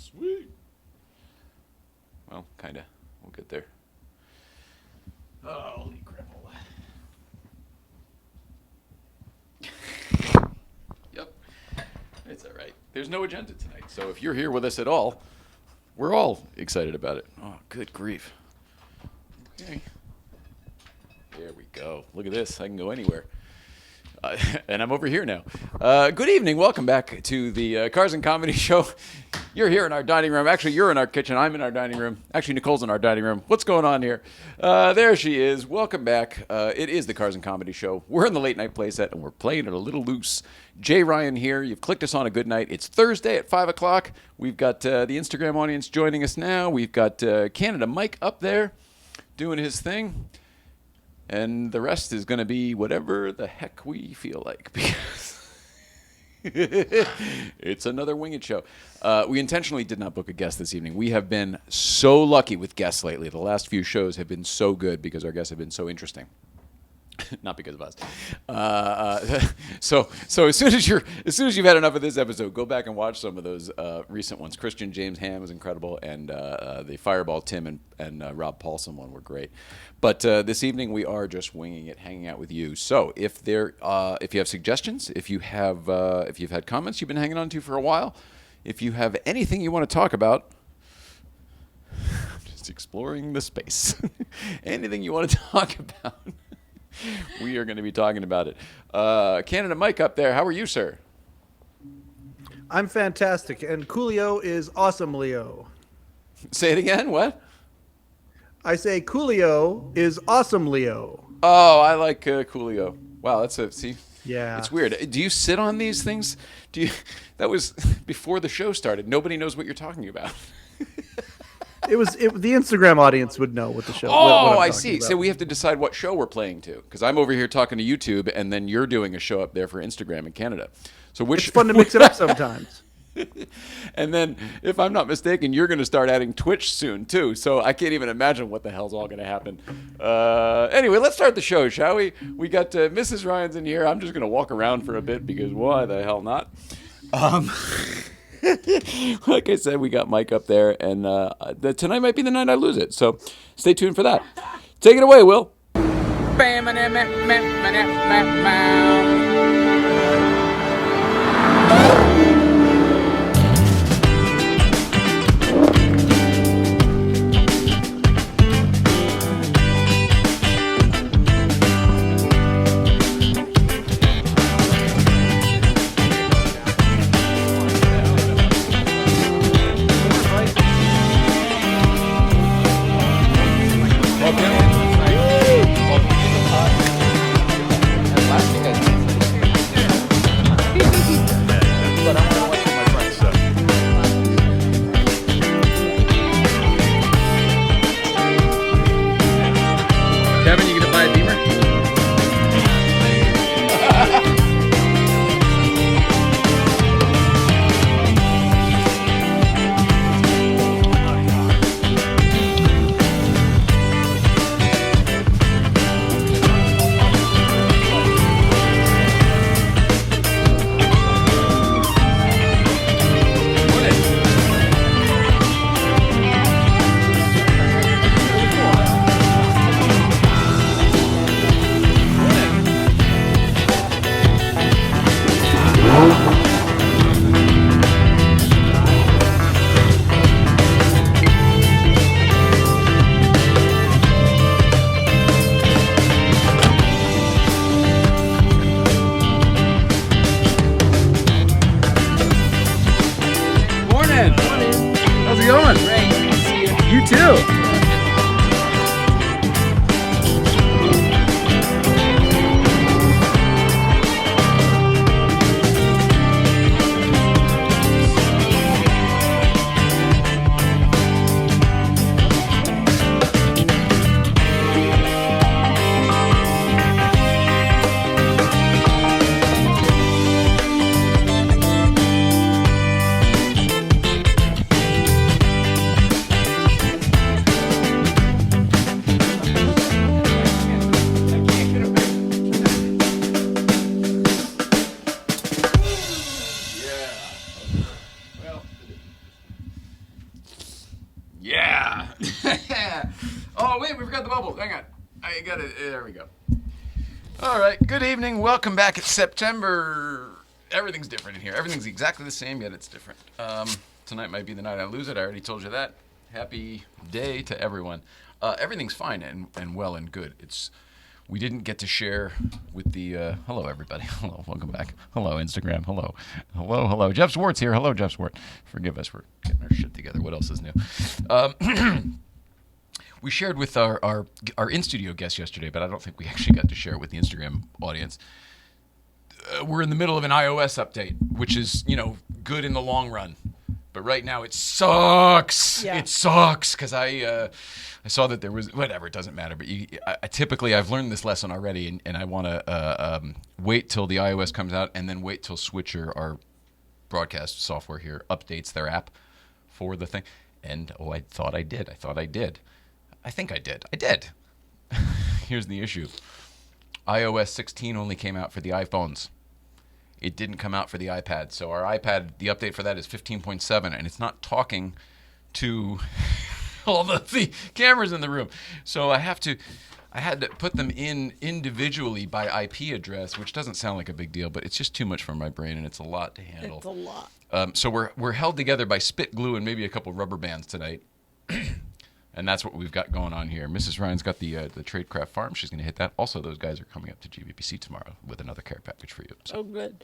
Sweet. Well, kind of. We'll get there. Holy cripple. Yep. It's all right. There's no agenda tonight, so if you're here with us at all, we're all excited about it. Oh, good grief. Okay. There we go. Look at this. I can go anywhere. And I'm over here now. Good evening. Welcome back to the Cars and Comedy Show. You're here in our dining room. Actually, you're in our kitchen. I'm in our dining room. Actually, Nicole's in our dining room. What's going on here? There she is. Welcome back. It is the Cars and Comedy Show. We're in the late night playset, and we're playing it a little loose. Jay Ryan here. You've clicked us on a good night. It's Thursday at 5 o'clock. We've got the Instagram audience joining us now. We've got Canada Mike up there doing his thing. And the rest is going to be whatever the heck we feel like, because it's another winged show. We intentionally did not book a guest this evening. We have been so lucky with guests lately. The last few shows have been so good because our guests have been so interesting. Not because of us. So as soon as you've had enough of this episode, go back and watch some of those recent ones. Christian James Ham was incredible, and the Fireball Tim and Rob Paulson one were great. But this evening we are just winging it, hanging out with you. So if you have suggestions, if you've had comments you've been hanging on to for a while, if you have anything you want to talk about. I'm just exploring the space. Anything you want to talk about. We are going to be talking about it. Canada Mike up there. How are you, sir? I'm fantastic. And Coolio is awesome, Leo. Say it again. What? I say Coolio is awesome, Leo. Oh, I like Coolio. Wow, see? Yeah. It's weird. Do you sit on these things? That was before the show started. Nobody knows what you're talking about. The Instagram audience would know what the show. Oh, what I see. So we have to decide what show we're playing to, because I'm over here talking to YouTube, and then you're doing a show up there for Instagram in Canada. So it's fun to mix it up sometimes. And then, if I'm not mistaken, you're going to start adding Twitch soon too. So I can't even imagine what the hell's all going to happen. Anyway, let's start the show, shall we? We got Mrs. Ryan's in here. I'm just going to walk around for a bit because why the hell not? Like I said, we got Mike up there, and tonight might be the night I lose it. So stay tuned for that. Take it away, Will. bubbles. Hang on. I got it. There we go. All right. Good evening. Welcome back. It's September. Everything's different in here. Everything's exactly the same, yet it's different. Tonight might be the night I lose it. I already told you that. Happy day to everyone. Everything's fine and well and good. We didn't get to share with the... hello, everybody. Hello. Welcome back. Hello, Instagram. Hello. Hello. Jeff Swartz here. Hello, Jeff Swartz. Forgive us. We're getting our shit together. What else is new? We shared with our in-studio guest yesterday, but I don't think we actually got to share it with the Instagram audience. We're in the middle of an iOS update, which is, good in the long run. But right now it sucks. Yeah. It sucks because I saw that there was whatever. It doesn't matter. But typically I've learned this lesson already, and I want to wait till the iOS comes out and then wait till Switcher, our broadcast software here, updates their app for the thing. And I thought I did. I think I did. I did. Here's the issue. iOS 16 only came out for the iPhones. It didn't come out for the iPad. So our iPad, the update for that is 15.7, and it's not talking to all the cameras in the room. So I had to put them in individually by IP address, which doesn't sound like a big deal, but it's just too much for my brain, and it's a lot to handle. It's a lot. So we're held together by spit glue and maybe a couple rubber bands tonight. And that's what we've got going on here. Mrs. Ryan's got the Tradecraft Farm. She's going to hit that. Also, those guys are coming up to GVPC tomorrow with another care package for you. So. Oh, good.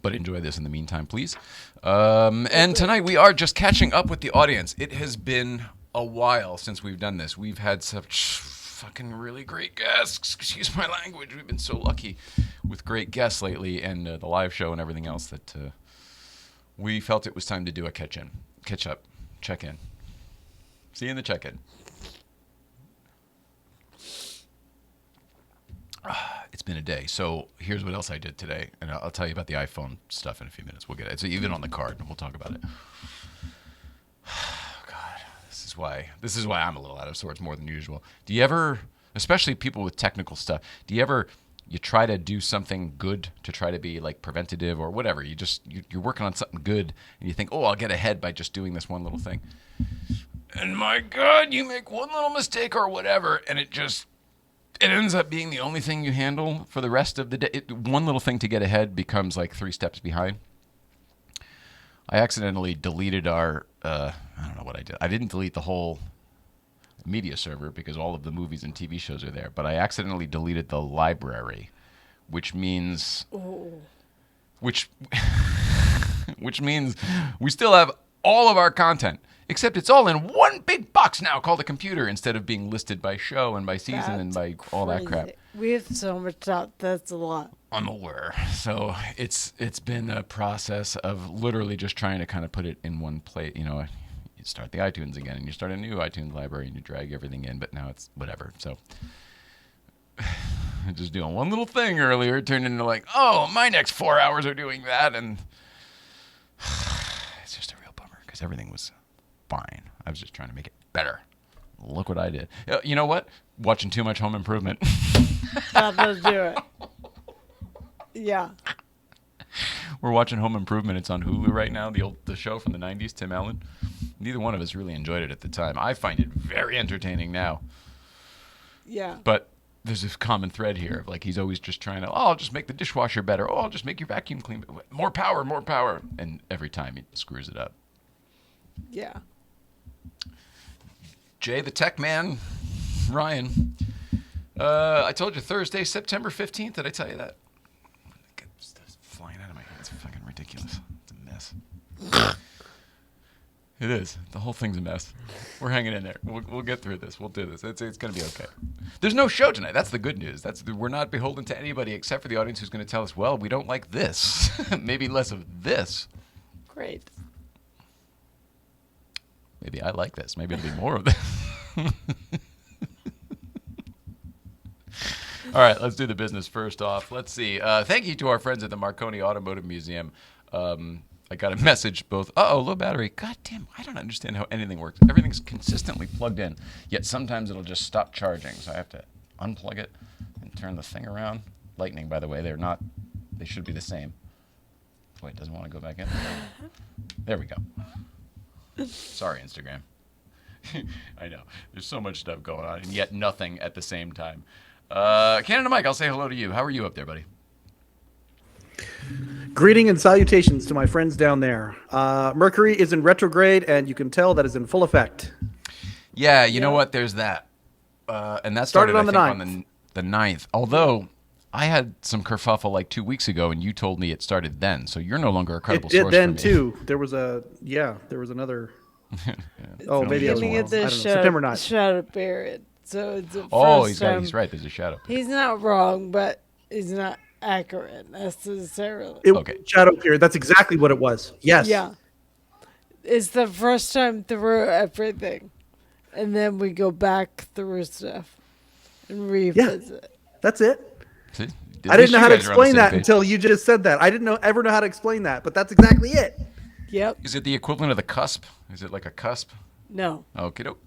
But enjoy this in the meantime, please. And tonight we are just catching up with the audience. It has been a while since we've done this. We've had such fucking really great guests. Excuse my language. We've been so lucky with great guests lately and the live show and everything else that we felt it was time to do a catch-up, check-in. See you in the check-in. It's been a day. So here's what else I did today. And I'll tell you about the iPhone stuff in a few minutes. We'll get it. It's even on the card, and we'll talk about it. God, this is why I'm a little out of sorts more than usual. Do you ever, especially people with technical stuff, you try to do something good to try to be like preventative or whatever. You're working on something good, and you think, I'll get ahead by just doing this one little thing. And my God, you make one little mistake or whatever, and it ends up being the only thing you handle for the rest of the day. One little thing to get ahead becomes like 3 steps behind. I accidentally deleted our, I don't know what I did. I didn't delete the whole media server because all of the movies and TV shows are there, but I accidentally deleted the library, which means, which means we still have all of our content. Except it's all in one big box now called a computer instead of being listed by show and by season and by all that crap. We have so much stuff. That's a lot. I'm aware. So it's been a process of literally just trying to kind of put it in one place. You start the iTunes again and you start a new iTunes library and you drag everything in, but now it's whatever. So just doing one little thing earlier turned into like, my next 4 hours are doing that. And it's just a real bummer because everything was fine. I was just trying to make it better. Look what I did. You know what? Watching too much Home Improvement. That does do it. Yeah. We're watching Home Improvement. It's on Hulu right now. The show from the 90s, Tim Allen. Neither one of us really enjoyed it at the time. I find it very entertaining now. Yeah. But there's this common thread here of like he's always just trying to, I'll just make the dishwasher better. I'll just make your vacuum clean. More power. And every time he screws it up. Yeah. J, the tech man, Ryan. I told you Thursday, September 15th. Did I tell you that? Stuff's flying out of my head. It's fucking ridiculous. It's a mess. It is. The whole thing's a mess. We're hanging in there. We'll get through this. We'll do this. It's going to be okay. There's no show tonight. That's the good news. We're not beholden to anybody except for the audience who's going to tell us, well, we don't like this. Maybe less of this. Great. Maybe I like this. Maybe it'll be more of this. All right, let's do the business first off. Let's see. Thank you to our friends at the Marconi Automotive Museum. I got a message both. Low battery. God damn, I don't understand how anything works. Everything's consistently plugged in, yet sometimes it'll just stop charging. So I have to unplug it and turn the thing around. Lightning, by the way, they should be the same. Wait, doesn't want to go back in? There we go. Sorry, Instagram. I know. There's so much stuff going on, and yet nothing at the same time. Canada Mike, I'll say hello to you. How are you up there, buddy? Greeting and salutations to my friends down there. Mercury is in retrograde, and you can tell that is in full effect. Yeah, you know what? There's that. And that Started on I the think, 9th. on the 9th. Although I had some kerfuffle like 2 weeks ago, and you told me it started then. So you're no longer a credible It did source then for me. too. There was another. Oh, maybe I was Beginning wrong. of I the don't know. September 9th. shadow period. So it's the Oh, first time. he's right. There's a shadow. He's not wrong, but he's not accurate necessarily. Okay. Shadow period. That's exactly what it was. Yes. Yeah. It's the first time through everything. And then we go back through stuff and revisit. That's it. See? I didn't know how to You guys are on the explain same that page. until you just said that. I didn't ever know how to explain that, but that's exactly it. Yep. Is it the equivalent of the cusp? Is it like a cusp? No. Okay, doke.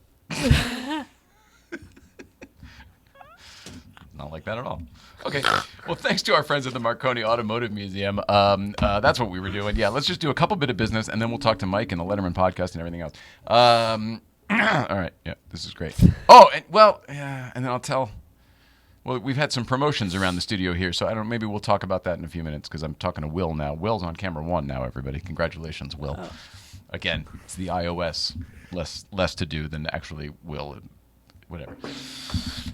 Not like that at all. Okay. Well, thanks to our friends at the Marconi Automotive Museum. That's what we were doing. Yeah, let's just do a couple bit of business, and then we'll talk to Mike and the Letterman podcast and everything else. All right. Yeah, this is great. Oh, and then I'll tell. Well, we've had some promotions around the studio here, so I don't. Maybe we'll talk about that in a few minutes because I'm talking to Will now. Will's on camera 1 now. Everybody, congratulations, Will. Oh. Again, it's the iOS less to do than actually Will. Whatever.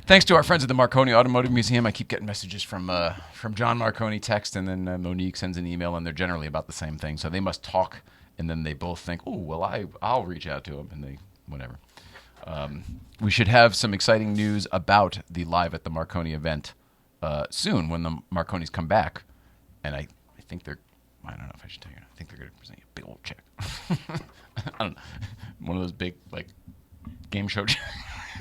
Thanks to our friends at the Marconi Automotive Museum. I keep getting messages from John Marconi text, and then Monique sends an email, and they're generally about the same thing. So they must talk, and then they both think, "Oh, well, I'll reach out to him," and they whatever. We should have some exciting news about the Live at the Marconi event soon when the Marconis come back, and I think they're. I don't know if I should tell you. I think they're going to present you a big old check. I don't know, one of those big like game show checks.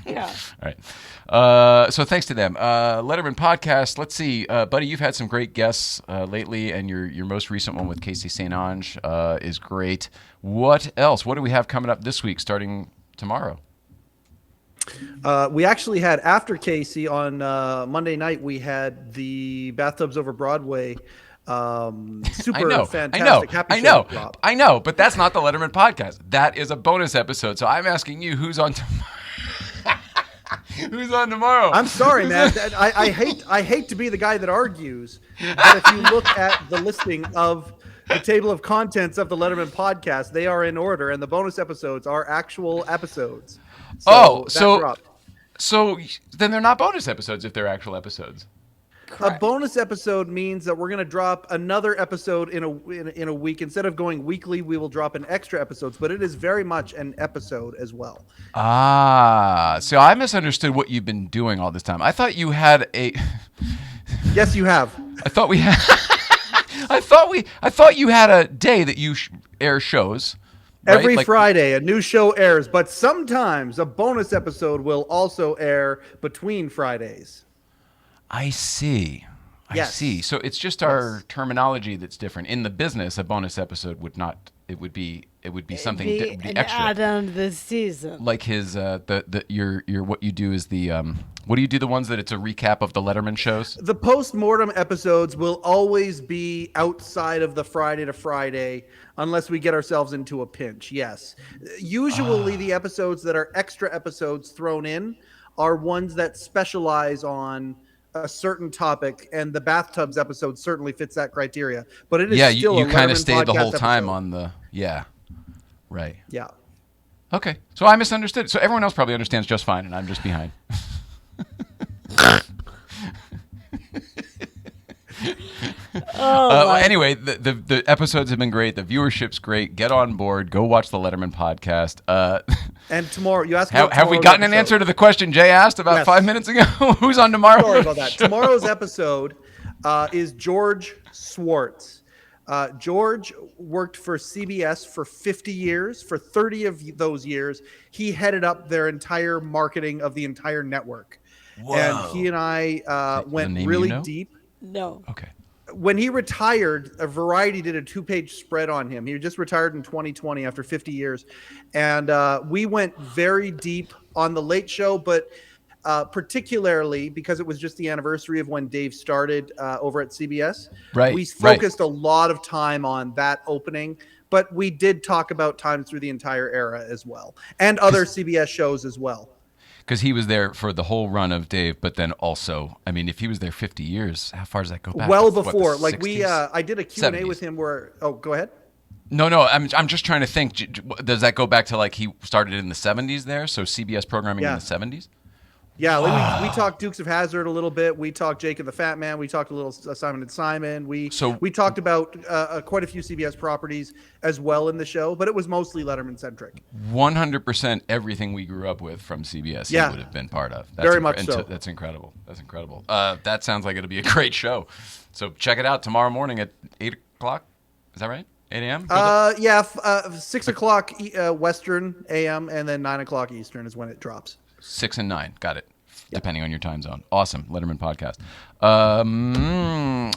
Yeah. All right. So thanks to them. Letterman Podcast. Let's see, buddy. You've had some great guests lately, and your most recent one with Casey St. Ange is great. What else? What do we have coming up this week, starting tomorrow? We actually had after Casey on Monday night. We had the Bathtubs Over Broadway. Super fantastic. Happy show drop. I know, but that's not the Letterman Podcast. That is a bonus episode. So I'm asking you, who's on tomorrow? Who's on tomorrow? I'm sorry, man. I hate to be the guy that argues, but if you look at the listing of the table of contents of the Letterman Podcast, they are in order, and the bonus episodes are actual episodes. So then they're not bonus episodes if they're actual episodes. Correct. A bonus episode means that we're going to drop another episode in a week. Instead of going weekly, we will drop an extra episodes, but it is very much an episode as well. So I misunderstood what you've been doing all this time. I thought you had a. Yes, you have. I thought we had. I thought you had a day that you air shows. Right? Every Friday, a new show airs, but sometimes a bonus episode will also air between Fridays. I see. I see. So it's just our terminology that's different. In the business, a bonus episode would not. It would be something An extra. add-on to the season. Like his your what you do is the what do you do the ones that it's a recap of the Letterman shows? The post-mortem episodes will always be outside of the Friday to Friday unless we get ourselves into a pinch. Yes. Usually the episodes that are extra episodes thrown in are ones that specialize on a certain topic, and the Bathtubs episode certainly fits that criteria. But it is still you a kind of Letterman stayed the whole podcast time episode. on the right. Yeah. Okay, so I misunderstood. So everyone else probably understands just fine, and I'm just behind. Anyway, the episodes have been great. The viewership's great. Get on board. Go watch the Letterman podcast. And tomorrow, you asked Have we gotten an answer to the question Jay asked about Yes. 5 minutes ago? Who's on tomorrow? Sorry about that. Tomorrow's episode is George Swartz. George worked for CBS for 50 years. For 30 of those years, he headed up their entire marketing of the entire network. Whoa. And he and I went name really you know? deep. No. Okay. When he retired, Variety did a 2-page spread on him. He just retired in 2020 after 50 years. And we went very deep on the Late Show, but particularly because it was just the anniversary of when Dave started over at CBS. Right, We focused a lot of time on that opening, but we did talk about Time Through the Entire Era as well, and other CBS shows as well. Because he was there for the whole run of Dave, but then also, I mean, if he was there 50 years, how far does that go back? Well What, before, the like 60s? I did a Q&A 70s? with him where, oh, go ahead. No, I'm just trying to think. Does that go back to like he started in the 70s there? So CBS programming in the 70s? Yeah, like we talked Dukes of Hazzard a little bit. We talked Jake and the Fat Man. We talked a little Simon and Simon. We talked about quite a few CBS properties as well in the show, but it was mostly Letterman centric. 100% everything we grew up with from CBS he would have been part of. That's Very much so. That's incredible. That's incredible. That sounds like it'll be a great show. So check it out tomorrow morning at 8 o'clock. Is that right? 8 a.m.? 6 o'clock Western AM, and then 9 o'clock Eastern is when it drops. 6 and 9. Got it. Depending on your time zone. Awesome. Letterman Podcast.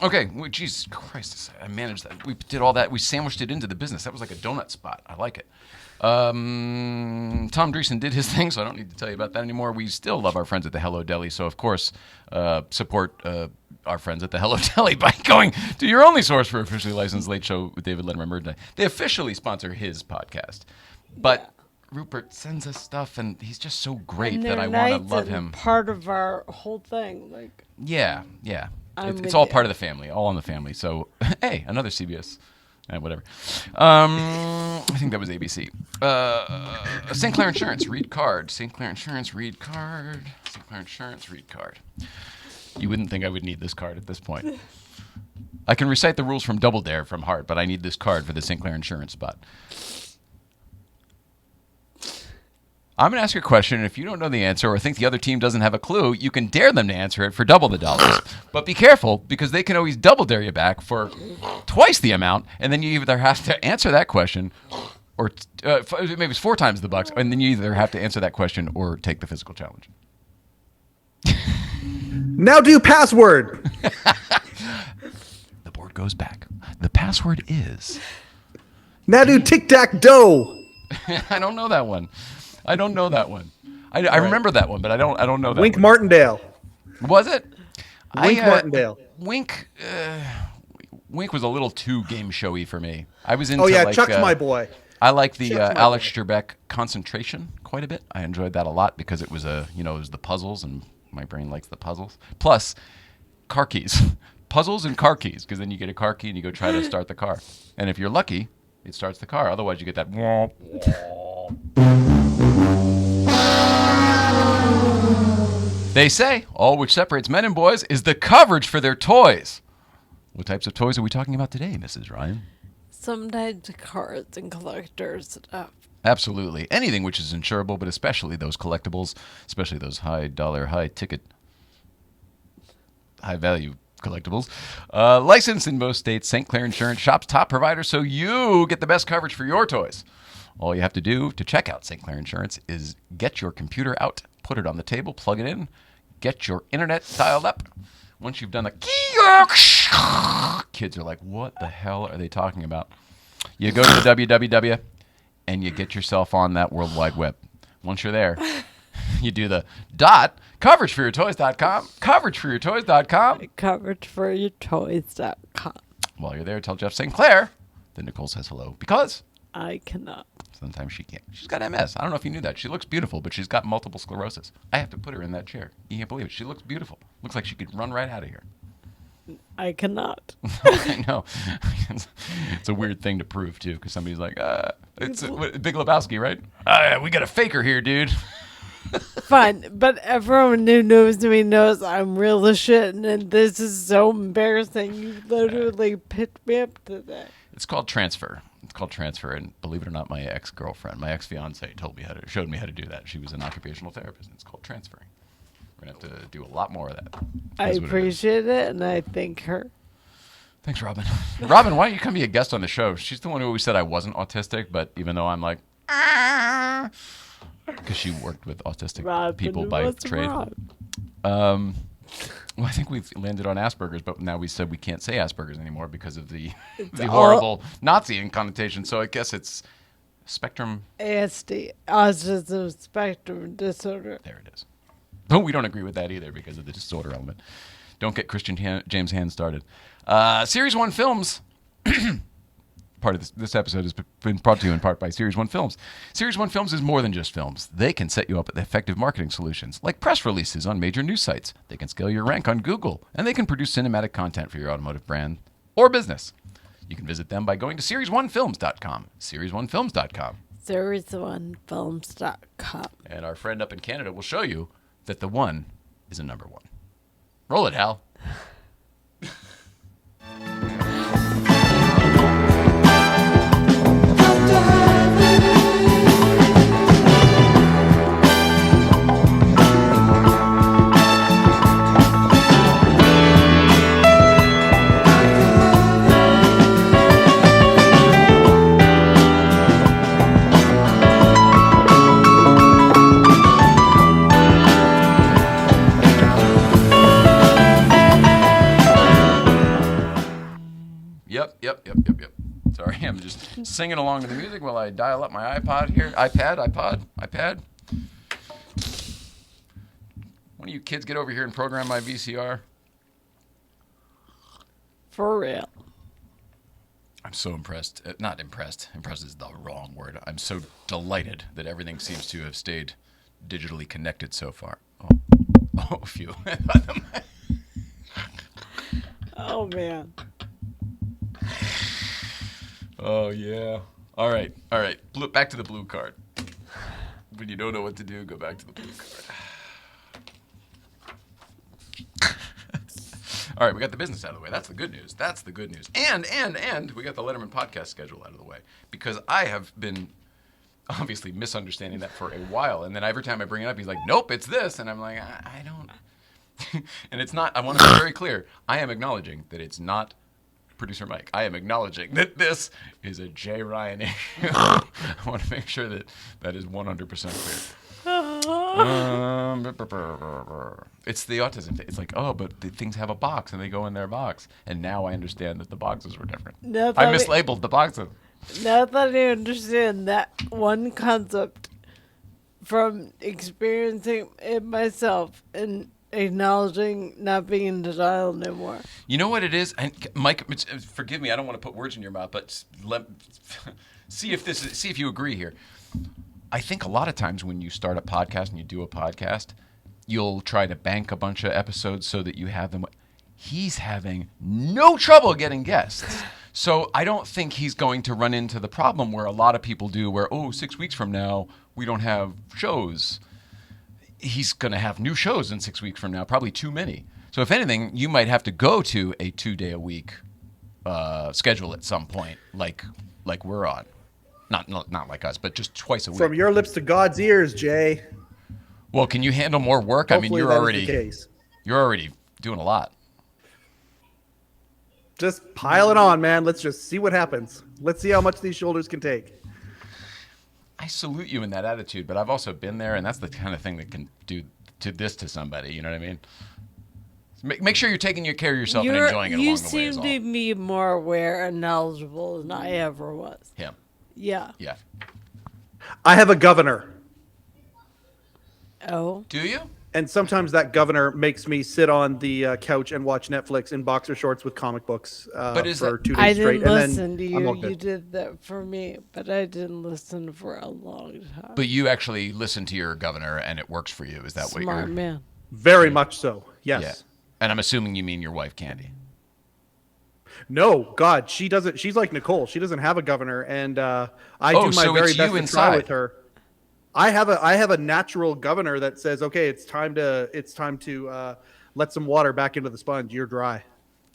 Okay. Jesus Christ. I managed that. We did all that. We sandwiched it into the business. That was like a donut spot. I like it. Tom Dreesen did his thing, so I don't need to tell you about that anymore. We still love our friends at the Hello Deli. So, of course, support our friends at the Hello Deli by going to your only source for officially licensed Late Show with David Letterman merchandise. They officially sponsor his podcast. But Rupert sends us stuff, and he's just so great that I want to love him. Part of our whole thing, like. Yeah. It's all part of the family, all in the family. So, hey, another CBS, whatever. I think that was ABC. St. Clair Insurance, read card. St. Clair Insurance, read card. St. Clair Insurance, read card. You wouldn't think I would need this card at this point. I can recite the rules from Double Dare from heart, but I need this card for the St. Clair Insurance spot. I'm going to ask you a question, and if you don't know the answer or think the other team doesn't have a clue, you can dare them to answer it for double the dollars. But be careful, because they can always double dare you back for twice the amount, and then you either have to answer that question, or maybe it's 4 times the bucks, and then you either have to answer that question or take the physical challenge. Now do password. The board goes back. The password is... Now do tic-tac-toe. I don't know that one. I remember that one, but I don't know that Wink one. Martindale. Was it? Wink Martindale. Wink was a little too game showy for me. I was into Chuck's my boy. I like the Alex Trebek Concentration quite a bit. I enjoyed that a lot because it was it was the puzzles, and my brain likes the puzzles. Plus, car keys. Puzzles and car keys, because then you get a car key and you go try to start the car. And if you're lucky, it starts the car. Otherwise, you get that... They say all which separates men and boys is the coverage for their toys. What types of toys are we talking about today, Mrs. Ryan? Sometimes cards and collectors stuff. Absolutely. Anything which is insurable, but especially those collectibles, especially those high-dollar, high-ticket, high-value collectibles. Licensed in most states, St. Clair Insurance shops top provider, so you get the best coverage for your toys. All you have to do to check out St. Clair Insurance is get your computer out, put it on the table, plug it in, get your internet dialed up. Once you've done the kids are like, what the hell are they talking about? You go to the www and you get yourself on that World Wide Web. Once you're there, you do the coverageforyourtoys.com, Coverageforyourtoys.com. While you're there, tell Jeff St. Clair that Nicole says hello, because I cannot. sometimes she can't. She's got MS. I don't know if you knew that. She looks beautiful, but she's got multiple sclerosis. I have to put her in that chair. You can't believe it. She looks beautiful. Looks like she could run right out of here. I cannot. I know. It's a weird thing to prove, too, because somebody's like, it's Big Lebowski, right? We got a faker here, dude. Fine, but everyone who knows me knows I'm real as shit, and this is so embarrassing. You literally picked me up today. It's called transfer. And believe it or not, my ex-girlfriend, my ex-fiance showed me how to do that. She was an occupational therapist. It's called transferring. We're going to have to do a lot more of that. I appreciate it, and I thank her. Thanks, Robin. Robin, why don't you come be a guest on the show? She's the one who always said I wasn't autistic, but even though I'm like, because she worked with autistic people by trade. Well, I think we've landed on Asperger's, but now we said we can't say Asperger's anymore because of the horrible Nazi connotation. So I guess it's spectrum. ASD, autism spectrum disorder. There it is. But we don't agree with that either because of the disorder element. Don't get James Hand started. Series 1 Films. Part of this episode has been brought to you in part by Series 1 Films. Series 1 Films is more than just films. They can set you up with effective marketing solutions, like press releases on major news sites. They can scale your rank on Google, and they can produce cinematic content for your automotive brand or business. You can visit them by going to series1films.com. Series1films.com. Series1films.com. And our friend up in Canada will show you that the one is a number one. Roll it, Hal. Yep. Sorry, I'm just singing along to the music while I dial up my iPod here. iPad. One of you kids get over here and program my VCR. For real. I'm so impressed. Not impressed. Impressed is the wrong word. I'm so delighted that everything seems to have stayed digitally connected so far. Oh, phew. Oh, man. Oh, yeah. All right. Back to the blue card. When you don't know what to do, go back to the blue card. All right, we got the business out of the way. That's the good news. And we got the Letterman Podcast schedule out of the way. Because I have been obviously misunderstanding that for a while. And then every time I bring it up, he's like, nope, it's this. And I'm like, I don't. And it's not. I want to be very clear. I am acknowledging that it's not Producer Mike. I am acknowledging that this is a J. Ryan issue. I want to make sure that that is 100% clear. It's the autism thing. It's like, oh, but the things have a box and they go in their box. And now I understand that the boxes were different. I mislabeled the boxes. Now that I understand that one concept from experiencing it myself and acknowledging not being in denial anymore. You know what it is? And Mike, forgive me, I don't want to put words in your mouth, but see if you agree here. I think a lot of times when you start a podcast and you do a podcast, you'll try to bank a bunch of episodes so that you have them. He's having no trouble getting guests. So I don't think he's going to run into the problem where a lot of people do where, 6 weeks from now, we don't have shows. He's going to have new shows in 6 weeks from now, probably too many. So if anything, you might have to go to a 2-day-a-week schedule at some point, like we're on. Not like us, but just twice a week. From your lips to God's ears, Jay. Well, can you handle more work? Hopefully I mean, you're already doing a lot. Just pile it on, man. Let's just see what happens. Let's see how much these shoulders can take. I salute you in that attitude, but I've also been there, and that's the kind of thing that can do to somebody. You know what I mean? Make sure you're taking care of yourself and enjoying it along the way. You seem to be more aware and knowledgeable than I ever was. Him. Yeah. Yeah. I have a governor. Oh. Do you? And sometimes that governor makes me sit on the couch and watch Netflix in boxer shorts with comic books for 2 days I straight. didn't listen and to then you. You did that for me, but I didn't listen for a long time. But you actually listen to your governor, and it works for you. Is that what you're? Smart man. Very much so. Yes. Yeah. And I'm assuming you mean your wife, Candy. No, God, she doesn't. She's like Nicole. She doesn't have a governor, and I do my very best to try with her. I have a natural governor that says, okay, it's time to let some water back into the sponge. You're dry.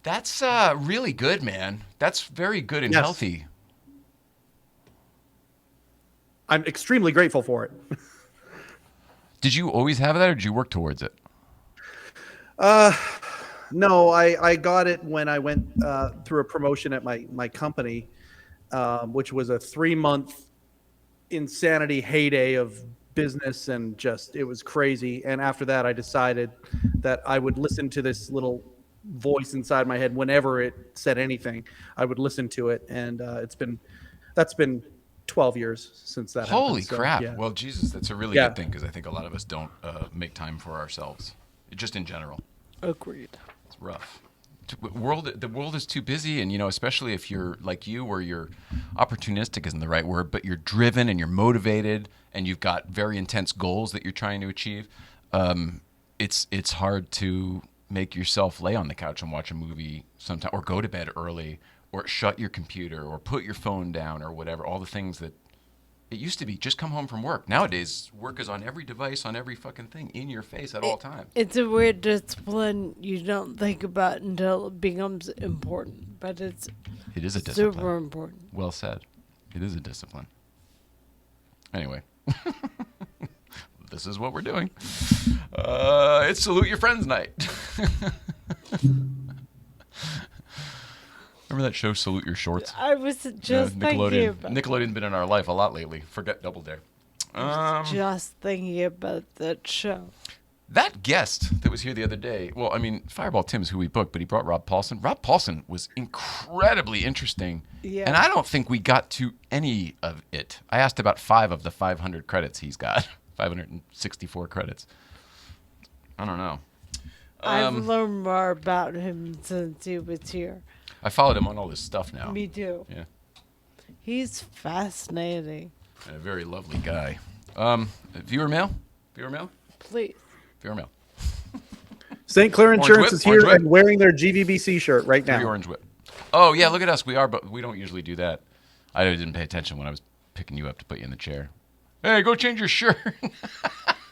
That's really good, man. That's very good and healthy. I'm extremely grateful for it. Did you always have that, or did you work towards it? No, I got it when I went through a promotion at my company, which was a 3-month insanity heyday of business, and just it was crazy. And after that, I decided that I would listen to this little voice inside my head whenever it said anything. I would listen to it, and that's been 12 years since that Holy happened. So, crap. yeah. Well, Jesus, that's a really Yeah. good thing because I think a lot of us don't make time for ourselves, just in general. Agreed. It's rough. The world is too busy, and especially if you're like you, where you're opportunistic isn't the right word, but you're driven and you're motivated, and you've got very intense goals that you're trying to achieve. It's hard to make yourself lay on the couch and watch a movie sometime, or go to bed early, or shut your computer, or put your phone down, or whatever. All the things that it used to be just come home from work. Nowadays, work is on every device, on every fucking thing, in your face at all times. It's a weird discipline you don't think about until it becomes important, but it is a discipline. super important. Well said. It is a discipline. Anyway, this is what we're doing. It's Salute Your Friends night. Remember that show, Salute Your Shorts? I was just thinking about Nickelodeon's been in our life a lot lately. Forget Double Dare. just thinking about that show. That guest that was here the other day, well, I mean, Fireball Tim is who we booked, but he brought Rob Paulson. Rob Paulson was incredibly interesting. Yeah. And I don't think we got to any of it. I asked about 5 of the 500 credits he's got. 564 credits. I don't know. I've learned more about him since he was here. I followed him on all this stuff now. Me too. Yeah. He's fascinating. And a very lovely guy. Viewer mail? Viewer mail? Please. Viewer mail. St. Clair Insurance Whip, is Orange here Whip. and wearing their GVBC shirt right Maybe now. Orange Whip. Oh, yeah, look at us. We are, but we don't usually do that. I didn't pay attention when I was picking you up to put you in the chair. Hey, go change your shirt.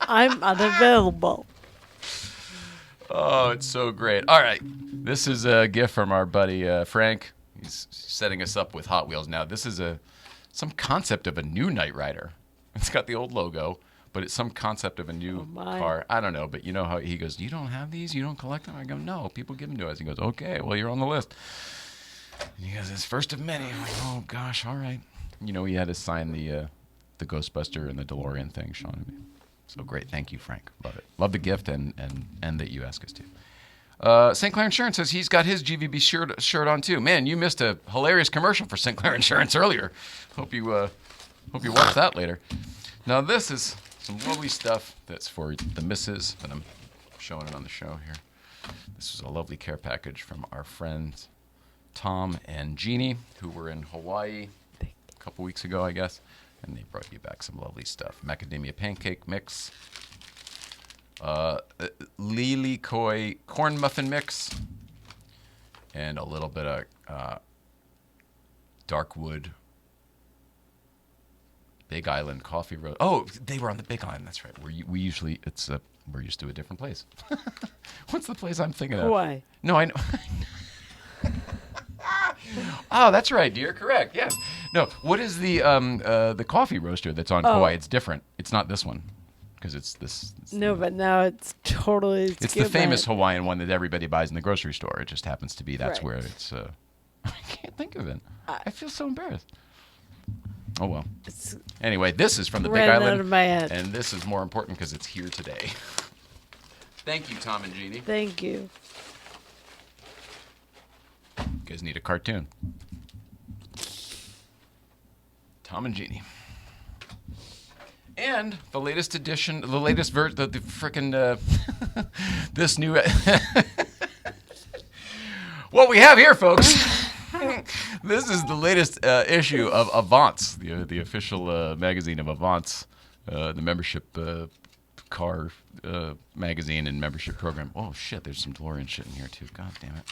I'm unavailable. Oh, it's so great. All right. This is a gift from our buddy Frank. He's setting us up with Hot Wheels. Now, this is some concept of a new Knight Rider. It's got the old logo, but it's some concept of a new car. I don't know, but you know how he goes, you don't have these? You don't collect them? I go, no, people give them to us. He goes, okay, well, you're on the list. And he goes, it's first of many. I'm like, oh, gosh, all right. He had to sign the Ghostbuster and the DeLorean thing, Sean and me. So great. Thank you, Frank. Love it. Love the gift and that you asked us to. St. Clair Insurance says he's got his GVB shirt on too. Man, you missed a hilarious commercial for St. Clair Insurance earlier. Hope you watch that later. Now this is some lovely stuff that's for the missus, and I'm showing it on the show here. This is a lovely care package from our friends Tom and Jeanie, who were in Hawaii a couple weeks ago, I guess. And they brought you back some lovely stuff. Macadamia pancake mix. Lily Koi corn muffin mix. And a little bit of Darkwood Big Island coffee roast. Oh, they were on the Big Island. That's right. We're used to a different place. What's the place I'm thinking of? Hawaii. No, I know. Oh, that's right, dear. Correct. Yes. No. What is the coffee roaster that's on Kauai? It's different. It's not this one, because it's this. But now it's totally. It's the famous Hawaiian one that everybody buys in the grocery store. It just happens to be that's Right. where it's. I can't think of it. I feel so embarrassed. Oh well. Anyway, this is from the Big ran Island, out of my head. and this is more important because it's here today. Thank you, Tom and Jeanie. Thank you. You guys need a cartoon. Tom and Jeanie. And the latest edition, the latest version, the frickin' this new. What we have here, folks. This is the latest issue of Avance, the official magazine of Avance, the membership car magazine and membership program. Oh shit, there's some DeLorean shit in here too. God damn it.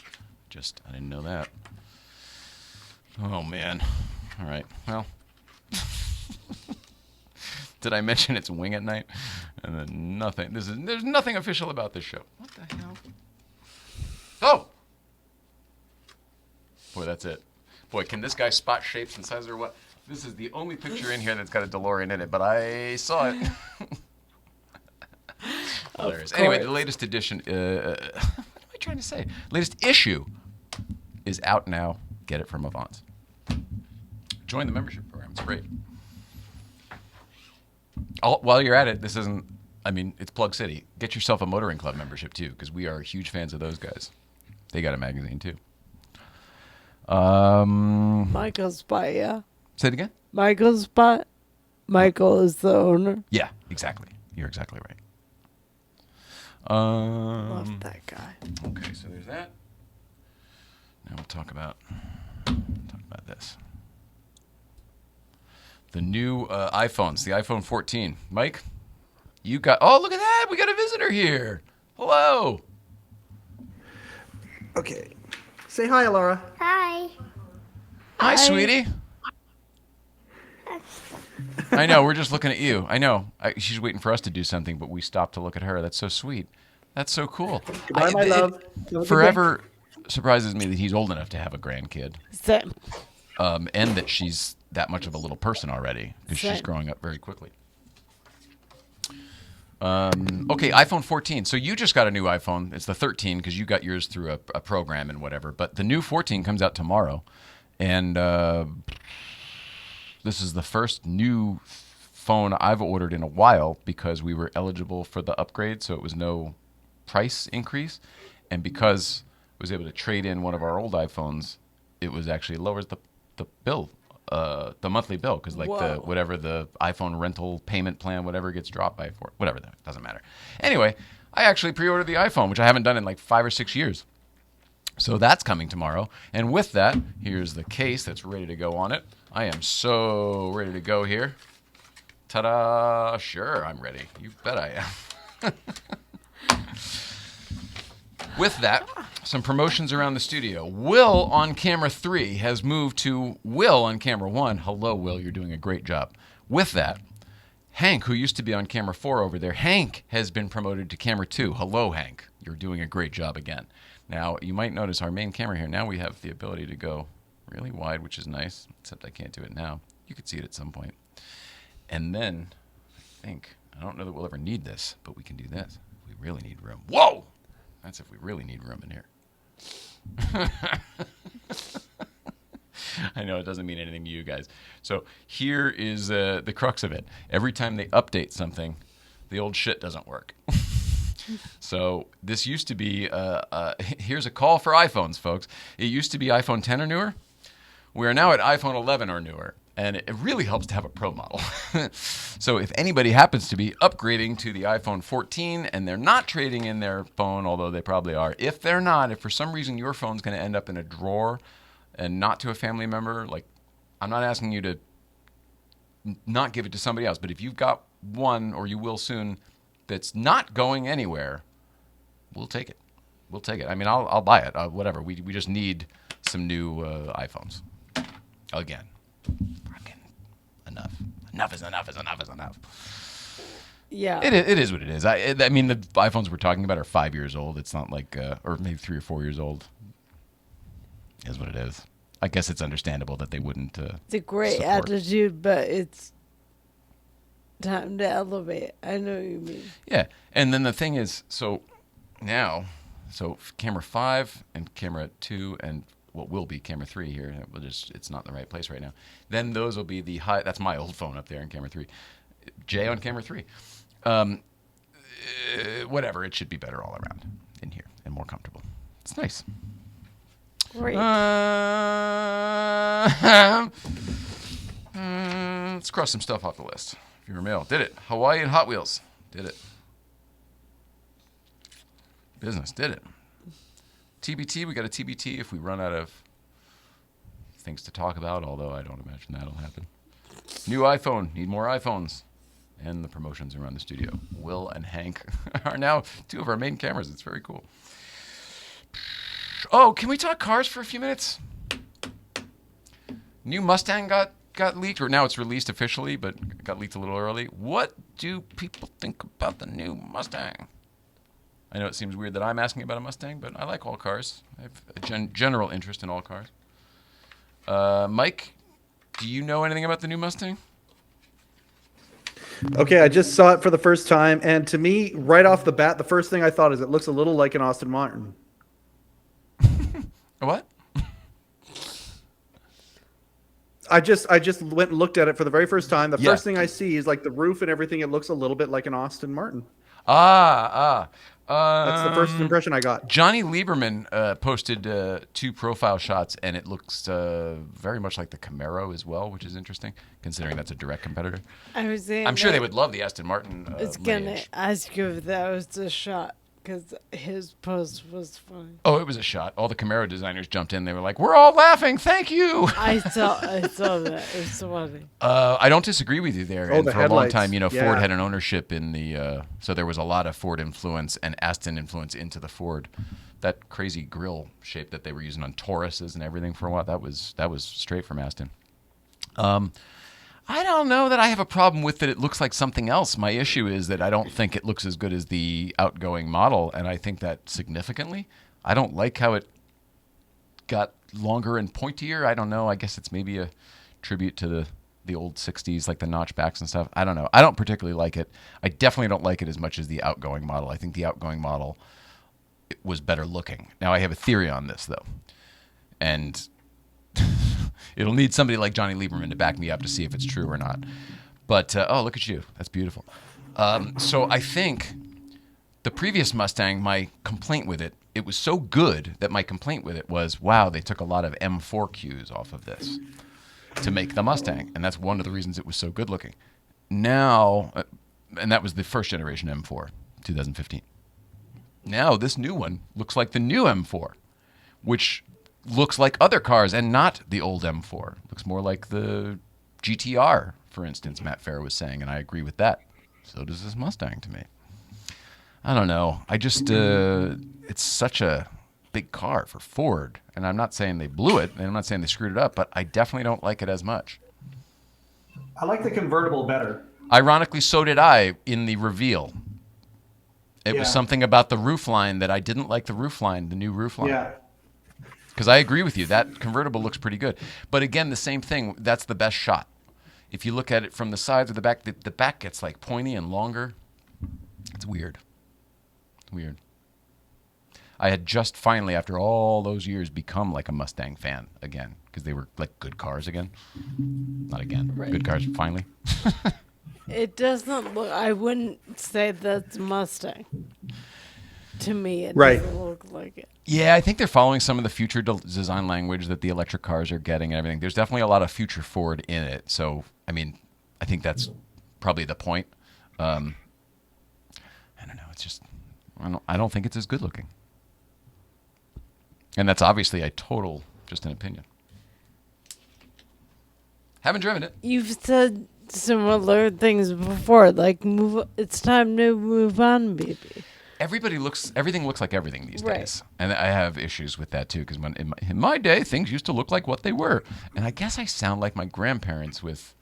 I didn't know that. Oh, man. All right. Well, did I mention it's Wing at Night? And then nothing. There's nothing official about this show. What the hell? Oh! Boy, that's it. Boy, can this guy spot shapes and sizes or what? This is the only picture in here that's got a DeLorean in it, but I saw it. Hilarious. Anyway, the latest edition... what am I trying to say? Latest issue is out now. Get it from Avance. Join the membership program. It's great. While you're at it, it's Plug City. Get yourself a Motoring Club membership, too, because we are huge fans of those guys. They got a magazine, too. Michael's by, yeah. Say it again. Michael's spot. Michael is the owner. Yeah, exactly. You're exactly right. Love that guy. Okay, so there's that. Now we'll talk about this. The new iPhones, the iPhone 14. Mike, you got... Oh, look at that. We got a visitor here. Hello. Okay. Say hi, Laura. Hi. Hi, sweetie. I know. We're just looking at you. I know. She's waiting for us to do something, but we stopped to look at her. That's so sweet. That's so cool. Goodbye, my love. Forever surprises me that he's old enough to have a grandkid. Same. And that she's that much of a little person already because she's Same. growing up very quickly. Okay, iPhone 14. So you just got a new iPhone. It's the 13 because you got yours through a program and whatever. But the new 14 comes out tomorrow. And this is the first new phone I've ordered in a while because we were eligible for the upgrade. So it was no price increase. And because I was able to trade in one of our old iPhones, it was actually lowers the bill, the monthly bill, because like Whoa. whatever the iPhone rental payment plan, whatever gets dropped by whatever that doesn't matter. Anyway, I actually pre-ordered the iPhone, which I haven't done in like 5 or 6 years. So that's coming tomorrow. And with that, here's the case that's ready to go on it. I am so ready to go here. Ta-da! Sure, I'm ready. You bet I am. With that, some promotions around the studio. Will on camera 3 has moved to Will on camera 1. Hello, Will. You're doing a great job. With that, Hank, who used to be on camera 4 over there, Hank has been promoted to camera 2. Hello, Hank. You're doing a great job again. Now, you might notice our main camera here. Now we have the ability to go really wide, which is nice, except I can't do it now. You could see it at some point. And then, I don't know that we'll ever need this, but we can do this. We really need room. Whoa! That's if we really need room in here. I know it doesn't mean anything to you guys. So here is the crux of it. Every time they update something, the old shit doesn't work. So this used to be, here's a call for iPhones, folks. It used to be iPhone 10 or newer. We are now at iPhone 11 or newer. And it really helps to have a Pro model. So if anybody happens to be upgrading to the iPhone 14 and they're not trading in their phone, although they probably are, if they're not, if for some reason your phone's going to end up in a drawer and not to a family member, like I'm not asking you to not give it to somebody else, but if you've got one, or you will soon, that's not going anywhere, we'll take it. We'll take it. I mean, I'll buy it, whatever. We just need some new iPhones. Again. Fucking enough. Enough is enough is enough is enough. Yeah. It is what it is. I mean, the iPhones we're talking about are 5 years old. It's not like, or maybe 3 or 4 years old. It is what it is. I guess it's understandable that they wouldn't. It's a great support. attitude, but it's time to elevate. I know what you mean. Yeah, and then the thing is, so now, camera 5 and camera 2 and what will be camera 3 here. It's not in the right place right now. Then those will be the high. That's my old phone up there in camera 3. J on camera 3. Whatever. It should be better all around in here and more comfortable. It's nice. Great. Let's cross some stuff off the list. Viewer mail. Did it. Hawaii and Hot Wheels. Did it. Business. Did it. TBT. We got a TBT if we run out of things to talk about, although I don't imagine that'll happen. New iPhone. Need more iPhones. And the promotions around the studio. Will and Hank are now 2 of our main cameras. It's very cool. Oh, can we talk cars for a few minutes? New Mustang got leaked, or now it's released officially, but got leaked a little early. What do people think about the new Mustang? I know it seems weird that I'm asking about a Mustang, but I like all cars. I have a general interest in all cars. Mike, do you know anything about the new Mustang? Okay, I just saw it for the first time, and to me, right off the bat, the first thing I thought is it looks a little like an Aston Martin. What? I just went and looked at it for the very first time. The Yeah. first thing I see is like the roof and everything. It looks a little bit like an Aston Martin. That's the first impression I got. Johnny Lieberman posted 2 profile shots, and it looks very much like the Camaro as well, which is interesting, considering that's a direct competitor. I'm sure they would love the Aston Martin I was going to ask you if that was a shot, because his post was funny. Oh, it was a shot. All the Camaro designers jumped in. They were like, "We're all laughing. Thank you." I saw that. It was funny. I don't disagree with you there. Oh, And the for a long headlights. time, Yeah. Ford had an ownership in the, so there was a lot of Ford influence and Aston influence into the Ford. That crazy grill shape that they were using on Tauruses and everything for a while, that was straight from Aston. I don't know that I have a problem with that it looks like something else. My issue is that I don't think it looks as good as the outgoing model, and I think that significantly. I don't like how it got longer and pointier. I don't know. I guess it's maybe a tribute to the old 60s, like the notchbacks and stuff. I don't know. I don't particularly like it. I definitely don't like it as much as the outgoing model. I think the outgoing model was better looking. Now, I have a theory on this, though, and it'll need somebody like Johnny Lieberman to back me up to see if it's true or not. But, oh, look at you. That's beautiful. So I think the previous Mustang, my complaint with it, it was so good that my complaint with it was, wow, they took a lot of M4 cues off of this to make the Mustang. And that's one of the reasons it was so good looking. Now, and that was the first generation M4, 2015. Now this new one looks like the new M4, which looks like other cars and not the old M4. Looks more like the GTR, for instance, Matt Farah was saying, and I agree with that. So does this Mustang to me. I don't know. I just, it's such a big car for Ford, and I'm not saying they blew it, and I'm not saying they screwed it up, but I definitely don't like it as much. I like the convertible better. Ironically, so did I in the reveal. It was Yeah. something about the roofline that I didn't like the roofline, the new roofline. Yeah. Because I agree with you, that convertible looks pretty good. But again, the same thing, that's the best shot. If you look at it from the sides or the back, the back gets like pointy and longer. It's weird. It's weird. I had just finally, after all those years, become like a Mustang fan again. Because they were like good cars again. Not again. Right. Good cars finally. It doesn't look. I wouldn't say that's Mustang. To me, it Right. doesn't look like it. Yeah, I think they're following some of the future design language that the electric cars are getting and everything. There's definitely a lot of future Ford in it. So, I mean, I think that's probably the point. I don't know. It's just, I don't think it's as good looking. And that's obviously a total, just an opinion. Haven't driven it. You've said similar things before, like it's time to move on, baby. Everything looks like everything these Right. days. And I have issues with that too, because in my day, things used to look like what they were. And I guess I sound like my grandparents with,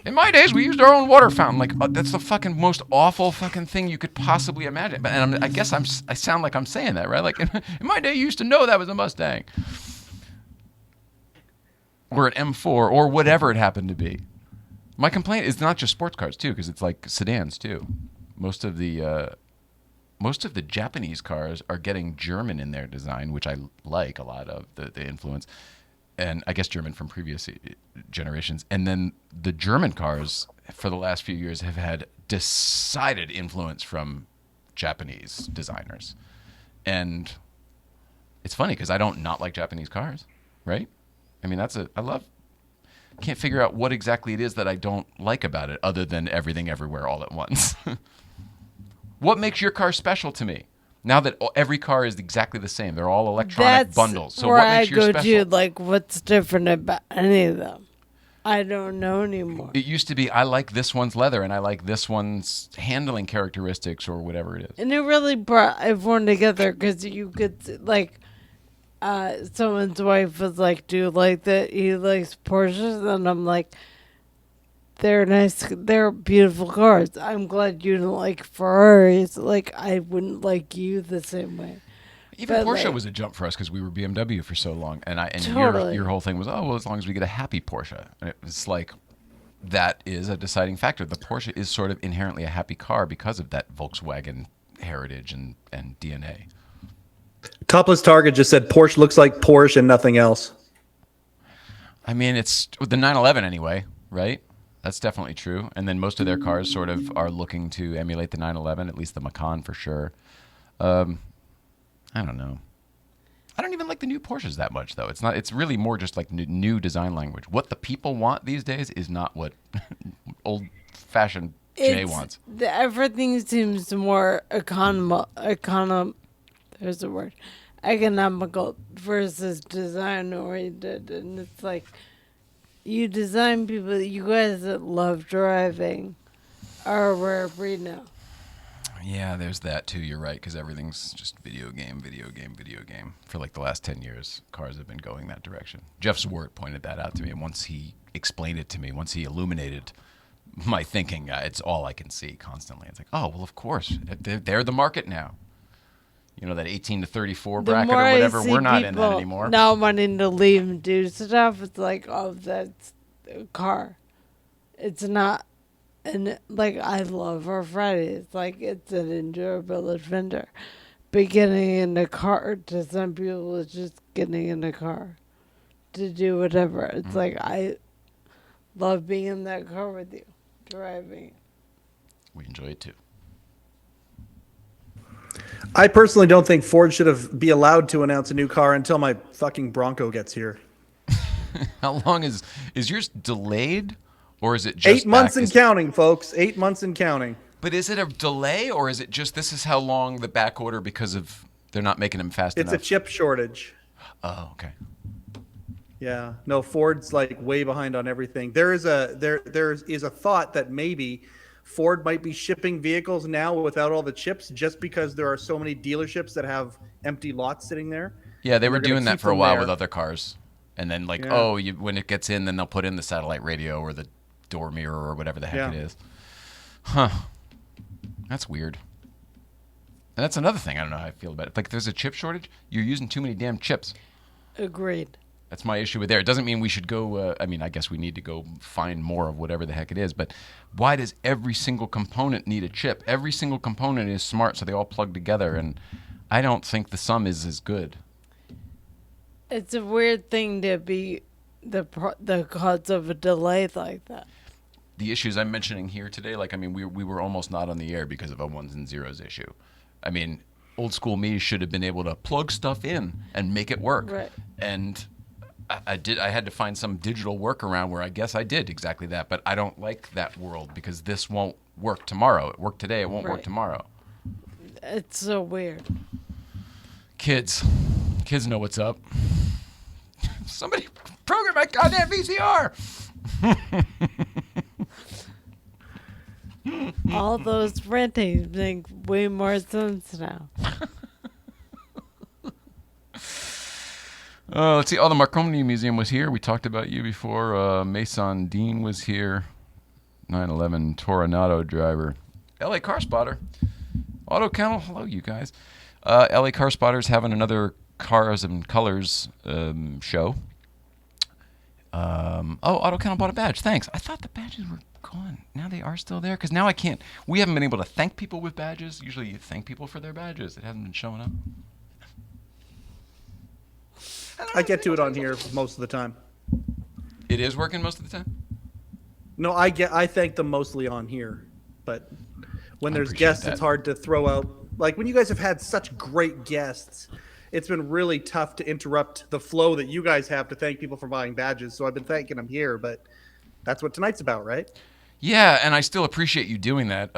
in my days, we used our own water fountain. Like, that's the fucking most awful fucking thing you could possibly imagine. And I guess I sound like I'm saying that, right? Like, in my day, you used to know that was a Mustang. Or an M4, or whatever it happened to be. My complaint is not just sports cars, too, because it's like sedans, too. Most of the Japanese cars are getting German in their design, which I like a lot of, the influence. And I guess German from previous generations. And then the German cars, for the last few years, have had decided influence from Japanese designers. And it's funny, because I don't not like Japanese cars, right? I mean, can't figure out what exactly it is that I don't like about it, other than everything everywhere all at once. What makes your car special to me? Now that every car is exactly the same, they're all electronic That's bundles. So where what makes I yours go special? to, like, what's different about any of them? I don't know anymore. It used to be, I like this one's leather and I like this one's handling characteristics or whatever it is. And it really brought everyone together because you could, like, someone's wife was like, do you like that he likes Porsches? And I'm like, they're nice, they're beautiful cars. I'm glad you don't like Ferraris. Like, I wouldn't like you the same way. Even But, Porsche like, was a jump for us because we were BMW for so long. And Totally. your whole thing was, oh, well, as long as we get a happy Porsche. And it was like, that is a deciding factor. The Porsche is sort of inherently a happy car because of that Volkswagen heritage and DNA. Topless Target just said Porsche looks like Porsche and nothing else. I mean, it's the 911 anyway, right? That's definitely true. And then most of their cars sort of are looking to emulate the 911, at least the Macan for sure. I don't know. I don't even like the new Porsches that much, though. It's not. It's really more just like new design language. What the people want these days is not what old-fashioned Jay wants. Everything seems more there's a word, economical versus design oriented, and it's like you design people. You guys that love driving are a rare breed now. Yeah, there's that too. You're right, because everything's just video game. For like the last 10 years, cars have been going that direction. Jeff Zwart pointed that out to me, and once he explained it to me, once he illuminated my thinking, it's all I can see constantly. It's like, oh, well, of course, they're the market now. You know, that 18 to 34 bracket or whatever, we're not in that anymore. Now wanting to leave and do stuff, it's like, oh, that's a car. It's not. And, like, I love our Fridays. Like, it's an enjoyable adventure. But getting in a car, to some people, it's just getting in a car to do whatever. It's like, I love being in that car with you, driving. We enjoy it, too. I personally don't think Ford should be allowed to announce a new car until my fucking Bronco gets here. How long is yours delayed? Or is it just 8 months and counting, folks? 8 months and counting. But is it a delay, or is it just this is how long the back order because of they're not making them fast enough? It's a chip shortage. Oh, okay. Yeah. No, Ford's like way behind on everything. There is a thought that maybe Ford might be shipping vehicles now without all the chips just because there are so many dealerships that have empty lots sitting there. Yeah, they were doing that for a while with other cars. And then when it gets in, then they'll put in the satellite radio or the door mirror or whatever the heck it is. Huh. That's weird. And that's another thing I don't know how I feel about it. Like, if there's a chip shortage, you're using too many damn chips. Agreed. That's my issue with there. It doesn't mean we should go, I guess we need to go find more of whatever the heck it is, but why does every single component need a chip? Every single component is smart, so they all plug together, and I don't think the sum is as good. It's a weird thing to be the cause of a delay like that. The issues I'm mentioning here today, we were almost not on the air because of a ones and zeros issue. I mean, old school me should have been able to plug stuff in and make it work. Right. And I had to find some digital workaround where I guess I did exactly that. But I don't like that world because this won't work tomorrow. It worked today. It won't work tomorrow. It's so weird. Kids know what's up. Somebody program my goddamn VCR. All those rentings make way more sense now. Let's see. Oh, the Marconi Museum was here. We talked about you before. Mason Dean was here. 911 Toronado driver. LA Car Spotter. Auto Kennel. Hello, you guys. LA Car Spotter's having another Cars and Colors show. Auto Kennel bought a badge. Thanks. I thought the badges were gone. Now they are still there because now I can't. We haven't been able to thank people with badges. Usually you thank people for their badges. It hasn't been showing up. I get to it on here most of the time. It is working most of the time? No, I thank them mostly on here, but when there's guests, it's hard to throw out. Like when you guys have had such great guests, it's been really tough to interrupt the flow that you guys have to thank people for buying badges. So I've been thanking them here, but that's what tonight's about, right? Yeah, and I still appreciate you doing that.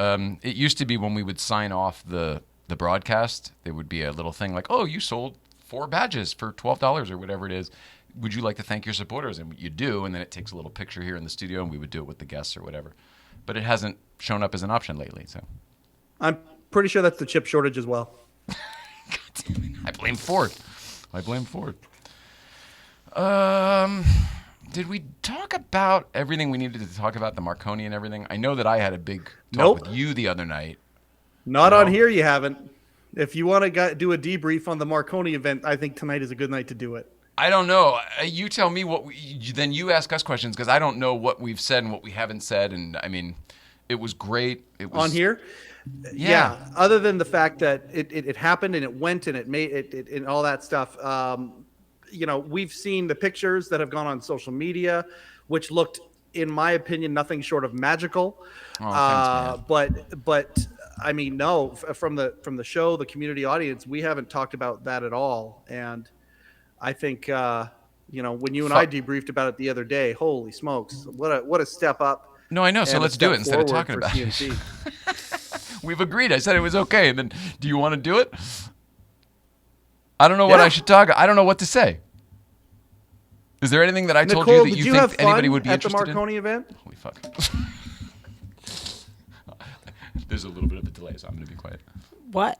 It used to be when we would sign off the broadcast, there would be a little thing like, oh, you sold 4 badges for $12 or whatever it is. Would you like to thank your supporters? And you do, and then it takes a little picture here in the studio, and we would do it with the guests or whatever. But it hasn't shown up as an option lately. So I'm pretty sure that's the chip shortage as well. God damn it. I blame Ford. Did we talk about everything we needed to talk about, the Marconi and everything? I know that I had a big talk with you the other night. Not on here, you haven't. If you want to do a debrief on the Marconi event, I think tonight is a good night to do it. I don't know. You tell me then you ask us questions because I don't know what we've said and what we haven't said. And I mean, it was great. It was on here. Yeah. Other than the fact that it happened and it went and it made it and all that stuff. We've seen the pictures that have gone on social media, which looked in my opinion, nothing short of magical. Oh, thanks, man. But I mean, no, from the show, the community audience, we haven't talked about that at all. And I think when you and I debriefed about it the other day, holy smokes, what a step up. No, I know. So and a let's do step it instead of forward talking for about CNC. it. We've agreed. I said it was okay. And then, do you want to do it? I don't know what Yeah. I should talk. I don't know what to say. Is there anything that I told Nicole, you that did you have think anybody fun would be at the interested in? Marconi event? Holy fuck. There's a little bit of a delay, so I'm going to be quiet. What?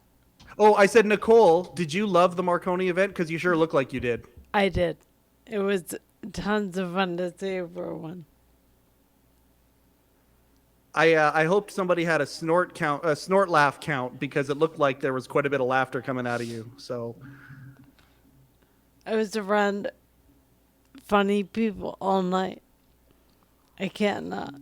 Oh, I said, Nicole, did you love the Marconi event? Because you sure look like you did. I did. It was tons of fun to see everyone. I hoped somebody had a snort laugh count, because it looked like there was quite a bit of laughter coming out of you. So I was around funny people all night. I can't not.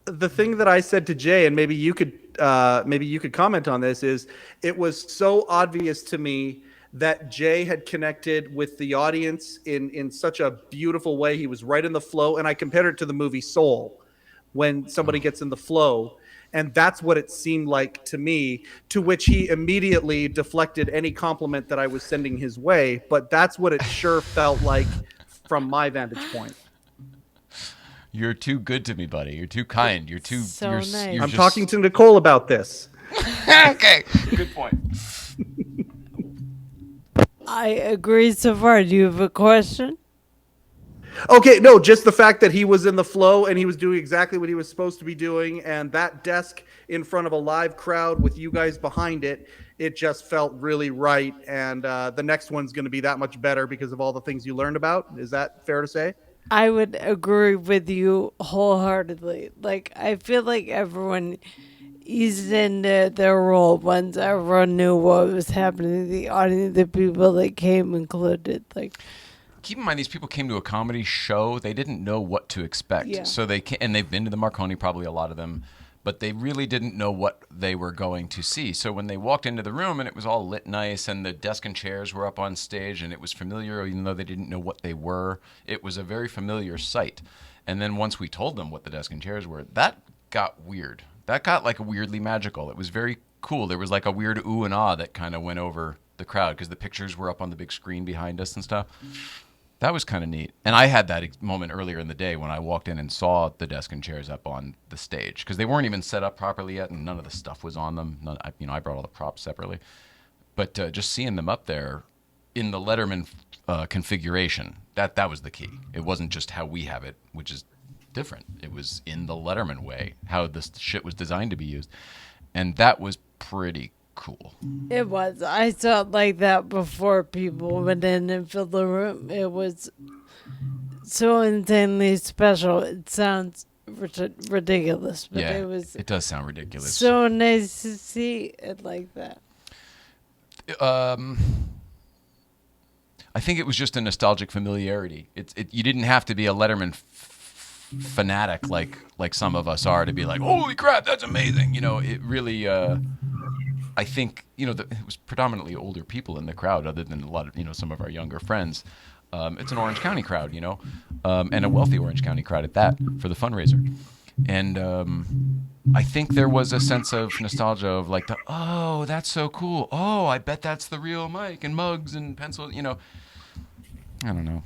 the thing that I said to Jay, and maybe you could comment on this, is it was so obvious to me that Jay had connected with the audience in such a beautiful way. He was right in the flow, and I compared it to the movie Soul, when somebody gets in the flow, and that's what it seemed like to me, to which he immediately deflected any compliment that I was sending his way. But that's what it sure felt like from my vantage point. You're too good to me, buddy. You're too kind. You're too. So you're, nice. you're I'm just... talking to Nicole about this. Okay, good point. I agree so far. Do you have a question? Okay, no, just the fact that he was in the flow and he was doing exactly what he was supposed to be doing, and that desk in front of a live crowd with you guys behind it, it just felt really right. And the next one's going to be that much better because of all the things you learned about. Is that fair to say? I would agree with you wholeheartedly. Like, I feel like everyone eased into their role once everyone knew what was happening. The audience, the people that came included. Like, Keep in mind, these people came to a comedy show. They didn't know what to expect. Yeah. So and they've been to the Marconi, probably a lot of them, but they really didn't know what they were going to see. So when they walked into the room and it was all lit nice and the desk and chairs were up on stage and it was familiar, even though they didn't know what they were, it was a very familiar sight. And then once we told them what the desk and chairs were, that got weird. That got like weirdly magical. It was very cool. There was like a weird ooh and ah that kind of went over the crowd because the pictures were up on the big screen behind us and stuff. That was kind of neat. And I had that moment earlier in the day when I walked in and saw the desk and chairs up on the stage because they weren't even set up properly yet and none of the stuff was on them. I brought all the props separately. But just seeing them up there in the Letterman configuration, that was the key. It wasn't just how we have it, which is different. It was in the Letterman way, how this shit was designed to be used. And that was pretty cool. it was. I saw it like that before people went in and filled the room. It was so insanely special. It sounds ridiculous, but Yeah, it was it does sound ridiculous. so nice to see it like that. I think it was just a nostalgic familiarity. You didn't have to be a Letterman fanatic like some of us are to be like, holy crap, that's amazing. It really. I think it was predominantly older people in the crowd, other than a lot of some of our younger friends. It's an Orange County crowd, and a wealthy Orange County crowd at that for the fundraiser. And I think there was a sense of nostalgia of like oh, that's so cool. Oh, I bet that's the real mic and mugs and pencils. I don't know.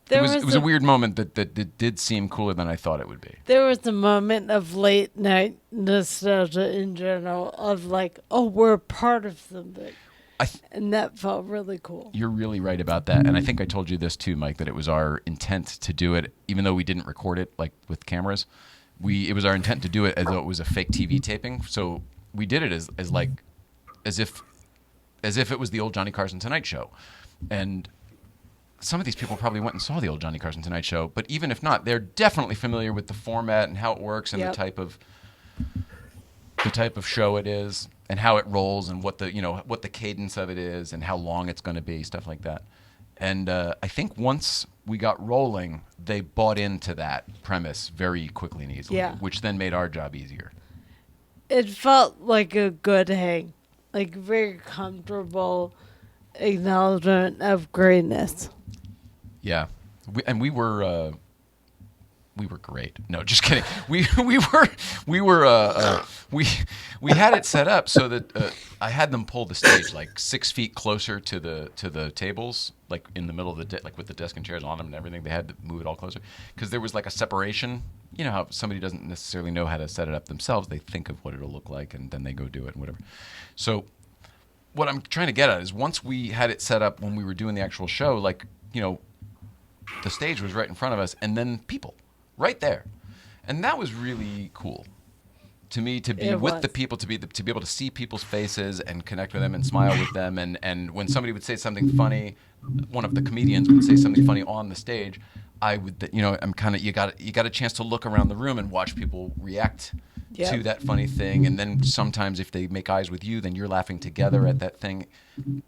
It was a weird moment that did seem cooler than I thought it would be. There was a moment of late night nostalgia in general of like, oh, we're part of something. And that felt really cool. You're really right about that. And I think I told you this too, Mike, that it was our intent to do it, even though we didn't record it like with cameras. It was our intent to do it as though it was a fake TV taping. So we did it as if it was the old Johnny Carson Tonight Show. And some of these people probably went and saw the old Johnny Carson Tonight Show, but even if not, they're definitely familiar with the format and how it works and Yep. the type of show it is and how it rolls and what the cadence of it is and how long it's going to be, stuff like that. And I think once we got rolling, they bought into that premise very quickly and easily, Yeah. which then made our job easier. It felt like a good hang, like very comfortable acknowledgement of greatness. Yeah, we were we were great. No, just kidding. We had it set up so that I had them pull the stage like 6 feet closer to the tables, like in the middle of the like with the desk and chairs on them and everything. They had to move it all closer because there was like a separation. You know how somebody doesn't necessarily know how to set it up themselves. They think of what it'll look like and then they go do it and whatever. So what I'm trying to get at is once we had it set up when we were doing the actual show, like, you know, the stage was right in front of us and then people right there. And that was really cool to me, to be with the people, to be able to see people's faces and connect with them and smile with them. And when somebody would say something funny, one of the comedians would say something funny on the stage, I would, you know, I'm kind of, you got a chance to look around the room and watch people react to that funny thing. And then sometimes if they make eyes with you, then you're laughing together at that thing.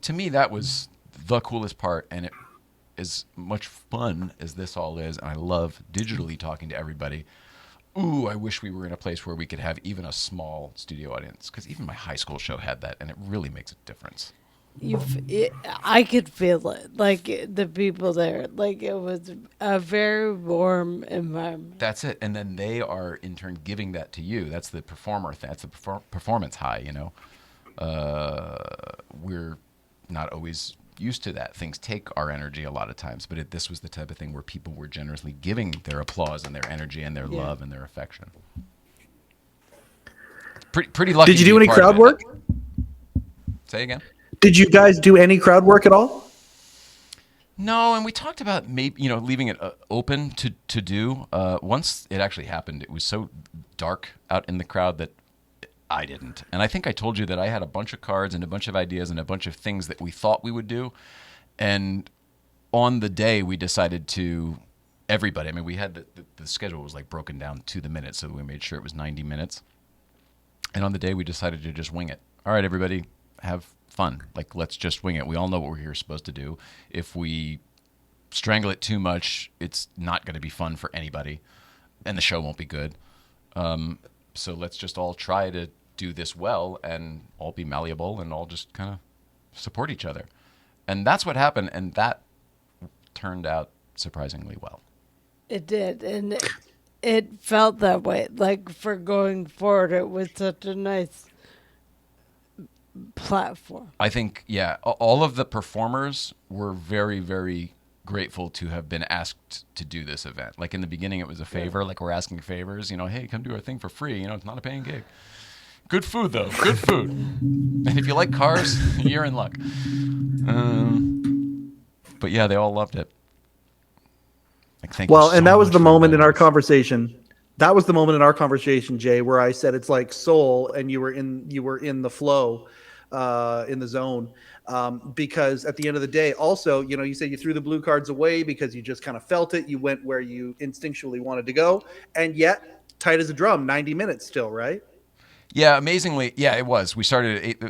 To me, that was the coolest part. And it, as much fun as this all is, and I love digitally talking to everybody, ooh, I wish we were in a place where we could have even a small studio audience, because even my high school show had that, and it really makes a difference. I could feel it, like the people there, like it was a very warm environment. That's it, and then they are in turn giving that to you. That's the performer. That's the performance high. You know, we're not always used to that. Things take our energy a lot of times, but this was the type of thing where people were generously giving their applause and their energy and their love and their affection. Pretty lucky. Did you do any crowd work? Say again. Did you guys do any crowd work at all? No, and we talked about maybe, you know, leaving it open to do. Once it actually happened, it was so dark out in the crowd that I didn't. And I think I told you that I had a bunch of cards and a bunch of ideas and a bunch of things that we thought we would do. And on the day, we decided to, everybody, I mean, we had the schedule was like broken down to the minute, so we made sure it was 90 minutes. And on the day, we decided to just wing it. All right, everybody, have fun. Like, let's just wing it. We all know what we're here supposed to do. If we strangle it too much, it's not going to be fun for anybody, and the show won't be good. So let's just all try to do this well and all be malleable and all just kind of support each other. And that's what happened, and that turned out surprisingly well. It did, and it felt that way. Like, for going forward, it was such a nice platform. I think, yeah, all of the performers were very, very grateful to have been asked to do this event. Like in the beginning, it was a favor, like we're asking favors, you know, hey, come do our thing for free. You know, it's not a paying gig. Good food, though. Good food. And if you like cars, you're in luck. But yeah, they all loved it. Like, thank you so and that was much the for moment in inviting our us. conversation. That was the moment in our conversation, Jay, where I said it's like soul, and you were in the flow, in the zone. Because at the end of the day, also, you know, you said you threw the blue cards away because you just kind of felt it. You went where you instinctually wanted to go, and yet tight as a drum, 90 minutes still, right? Yeah, amazingly, yeah, it was. We started at 8.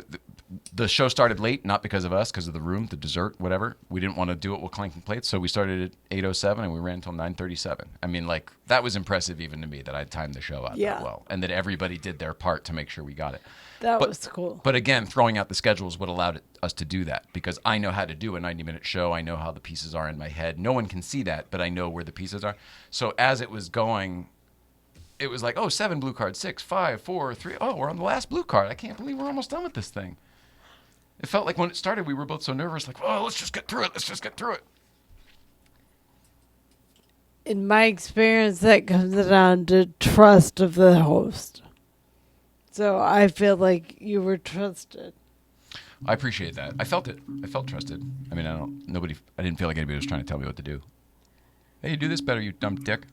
The show started late, not because of us, because of the room, the dessert, whatever. We didn't want to do it with clanking plates, so we started at 8:07 and we ran until 9:37. I mean, like, that was impressive even to me that I timed the show out that well, and that everybody did their part to make sure we got it. That was cool. But again, throwing out the schedule is what allowed us to do that, because I know how to do a 90-minute show. I know how the pieces are in my head. No one can see that, but I know where the pieces are. So as it was going, it was like, 7 blue cards, 6, 5, 4, 3. Oh, we're on the last blue card. I can't believe we're almost done with this thing. It felt like when it started, we were both so nervous, like, let's just get through it. Let's just get through it. In my experience, that comes down to trust of the host. So I feel like you were trusted. I appreciate that. I felt it. I felt trusted. I mean, I didn't feel like anybody was trying to tell me what to do. Hey, you do this better, you dumb dick.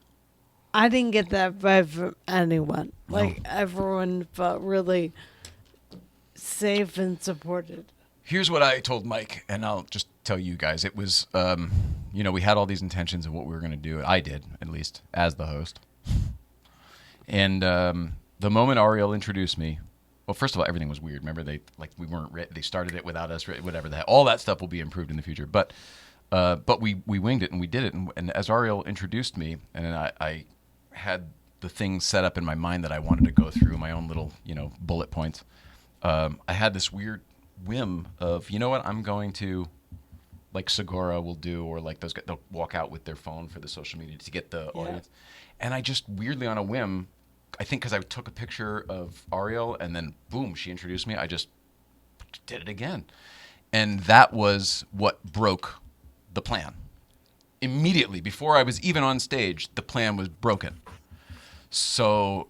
I didn't get that vibe from anyone. Like, everyone felt really safe and supported. Here's what I told Mike, and I'll just tell you guys. It was, we had all these intentions of what we were going to do. I did, at least, as the host. And the moment Ariel introduced me, well, first of all, everything was weird. Remember, we weren't ready. They started it without us, whatever. All that stuff will be improved in the future. But we winged it, and we did it. And as Ariel introduced me, and I had the things set up in my mind that I wanted to go through, my own little, bullet points. I had this weird whim of, you know what, I'm going to like Segura will do, or like those guys, they'll walk out with their phone for the social media to get the audience. And I just weirdly on a whim, I think because I took a picture of Ariel and then boom, she introduced me. I just did it again. And that was what broke the plan. Immediately, before I was even on stage, the plan was broken. So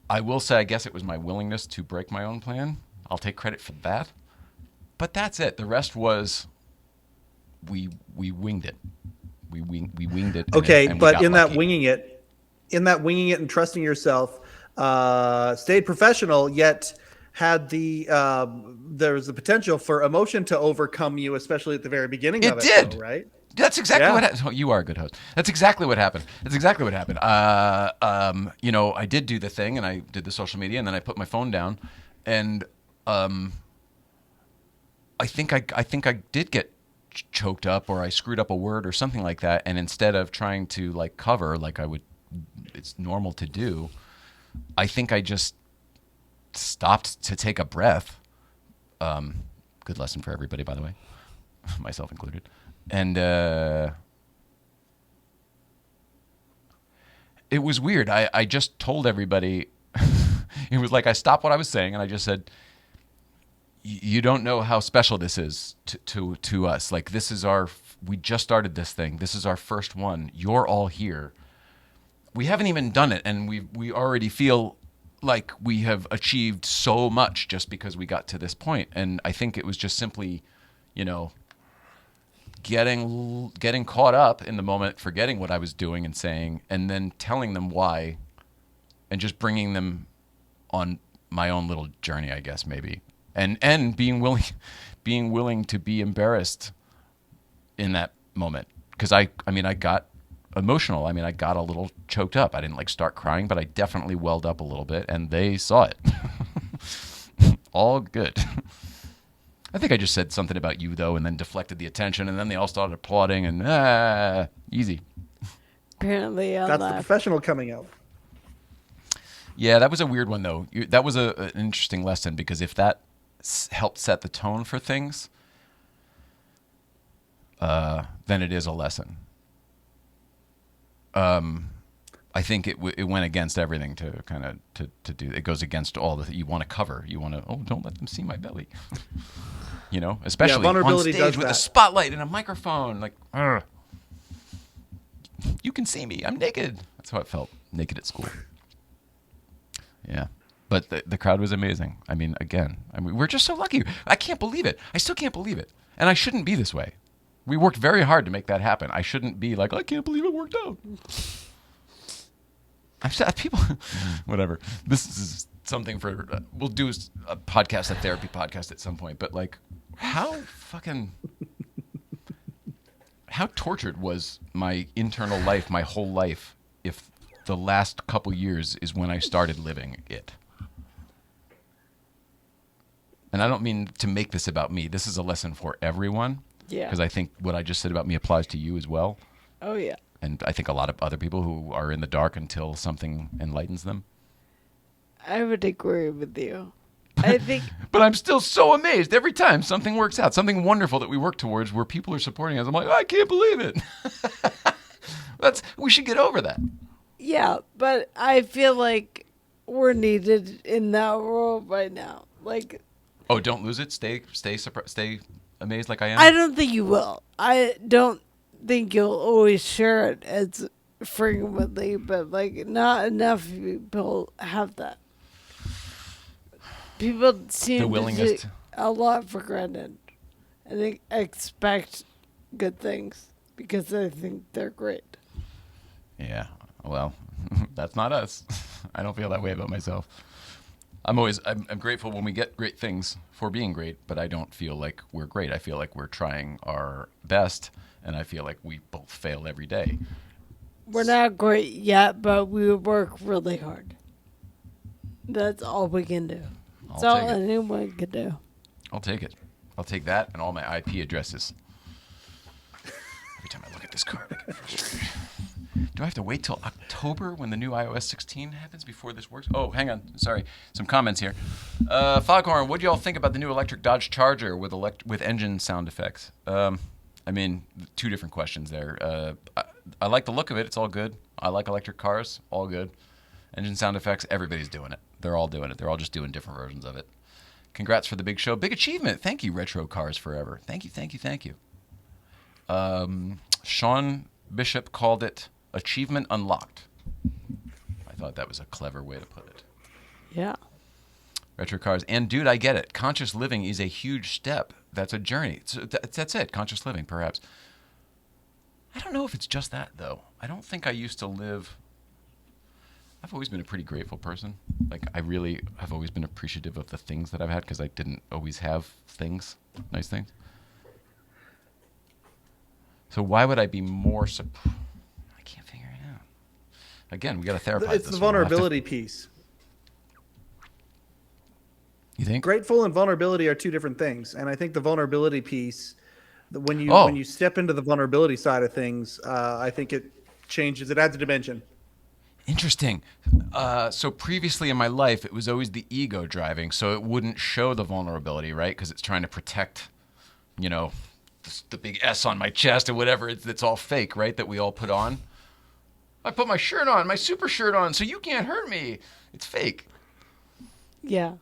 I will say, I guess it was my willingness to break my own plan. I'll take credit for that. But that's it. The rest was we winged it. We winged it. Okay, and but we got in lucky. that winging it and trusting yourself, stayed professional, yet had there was the potential for emotion to overcome you, especially at the very beginning of it. It did. Though, right? That's exactly what happened. Oh, you are a good host. That's exactly what happened. I did do the thing, and I did the social media, and then I put my phone down, and I think I did get choked up, or I screwed up a word or something like that, and instead of trying to like cover like I would, it's normal to do, I think I just stopped to take a breath. Good lesson for everybody, by the way, myself included. And it was weird. I just told everybody, it was like I stopped what I was saying and I just said, you don't know how special this is to us. Like, this is we just started this thing. This is our first one. You're all here. We haven't even done it, and we already feel like we have achieved so much just because we got to this point. And I think it was just simply, getting caught up in the moment, forgetting what I was doing and saying, and then telling them why, and just bringing them on my own little journey, I guess, maybe, and being willing to be embarrassed in that moment, because I got emotional. I got a little choked up. I didn't like start crying, but I definitely welled up a little bit, and they saw it. All good. I think I just said something about you, though, and then deflected the attention, and then they all started applauding, and easy. Apparently, That's the professional coming out. Yeah, that was a weird one, though. That was an interesting lesson, because if that helped set the tone for things, then it is a lesson. I think it went against everything to kind of to do. It goes against all the you want to cover. You want to don't let them see my belly. Especially on stage with a spotlight and a microphone. Like, you can see me. I'm naked. That's how it felt. Naked at school. Yeah, but the crowd was amazing. We're just so lucky. I can't believe it. I still can't believe it, and I shouldn't be this way. We worked very hard to make that happen. I shouldn't be like, I can't believe it worked out. I've said people, whatever. This is something for, we'll do a podcast, a therapy podcast at some point. But like, how tortured was my internal life, my whole life, if the last couple years is when I started living it? And I don't mean to make this about me. This is a lesson for everyone. Yeah. Because I think what I just said about me applies to you as well. Oh, yeah. And I think a lot of other people who are in the dark until something enlightens them. I would agree with you. I think. But I'm still so amazed every time something works out, something wonderful that we work towards where people are supporting us. I'm like, I can't believe it. We should get over that. Yeah, but I feel like we're needed in that world right now. Like. Oh, don't lose it. Stay amazed like I am. I don't think you will. I don't think you'll always share it as frequently, but like not enough people have that. People seem the willingness to take a lot for granted and they expect good things because they think they're great. Yeah, well, that's not us. I don't feel that way about myself. I'm grateful when we get great things for being great, but I don't feel like we're great. I feel like we're trying our best, and I feel like we both fail every day. We're not great yet, but we work really hard. That's all we can do. That's all anyone can do. I'll take it. I'll take that and all my IP addresses. Every time I look at this card, I get frustrated. Do I have to wait till October when the new iOS 16 happens before this works? Oh, hang on. Sorry. Some comments here. Foghorn, what do y'all think about the new electric Dodge Charger with engine sound effects? I mean, two different questions there. I like the look of it. It's all good. I like electric cars. All good. Engine sound effects. Everybody's doing it. They're all doing it. They're all just doing different versions of it. Congrats for the big show. Big achievement. Thank you, Retro Cars Forever. Thank you, thank you, thank you. Sean Bishop called it Achievement Unlocked. I thought that was a clever way to put it. Yeah. Retro Cars. And, dude, I get it. Conscious living is a huge step. That's a journey. So that's it. Conscious living, perhaps. I don't know if it's just that, though. I don't think I used to live... I've always been a pretty grateful person. Like, I really have always been appreciative of the things that I've had because I didn't always have things, nice things. So why would I be more I can't figure it out. Again, we got to therapize It's this the one. vulnerability piece. You think? Grateful and vulnerability are two different things, and I think the vulnerability piece, when you step into the vulnerability side of things, I think it changes. It adds a dimension. Interesting. So previously in my life, it was always the ego driving, so it wouldn't show the vulnerability, right? Because it's trying to protect, the big S on my chest or whatever. It's all fake, right? That we all put on. I put my shirt on, my super shirt on, so you can't hurt me. It's fake. Yeah.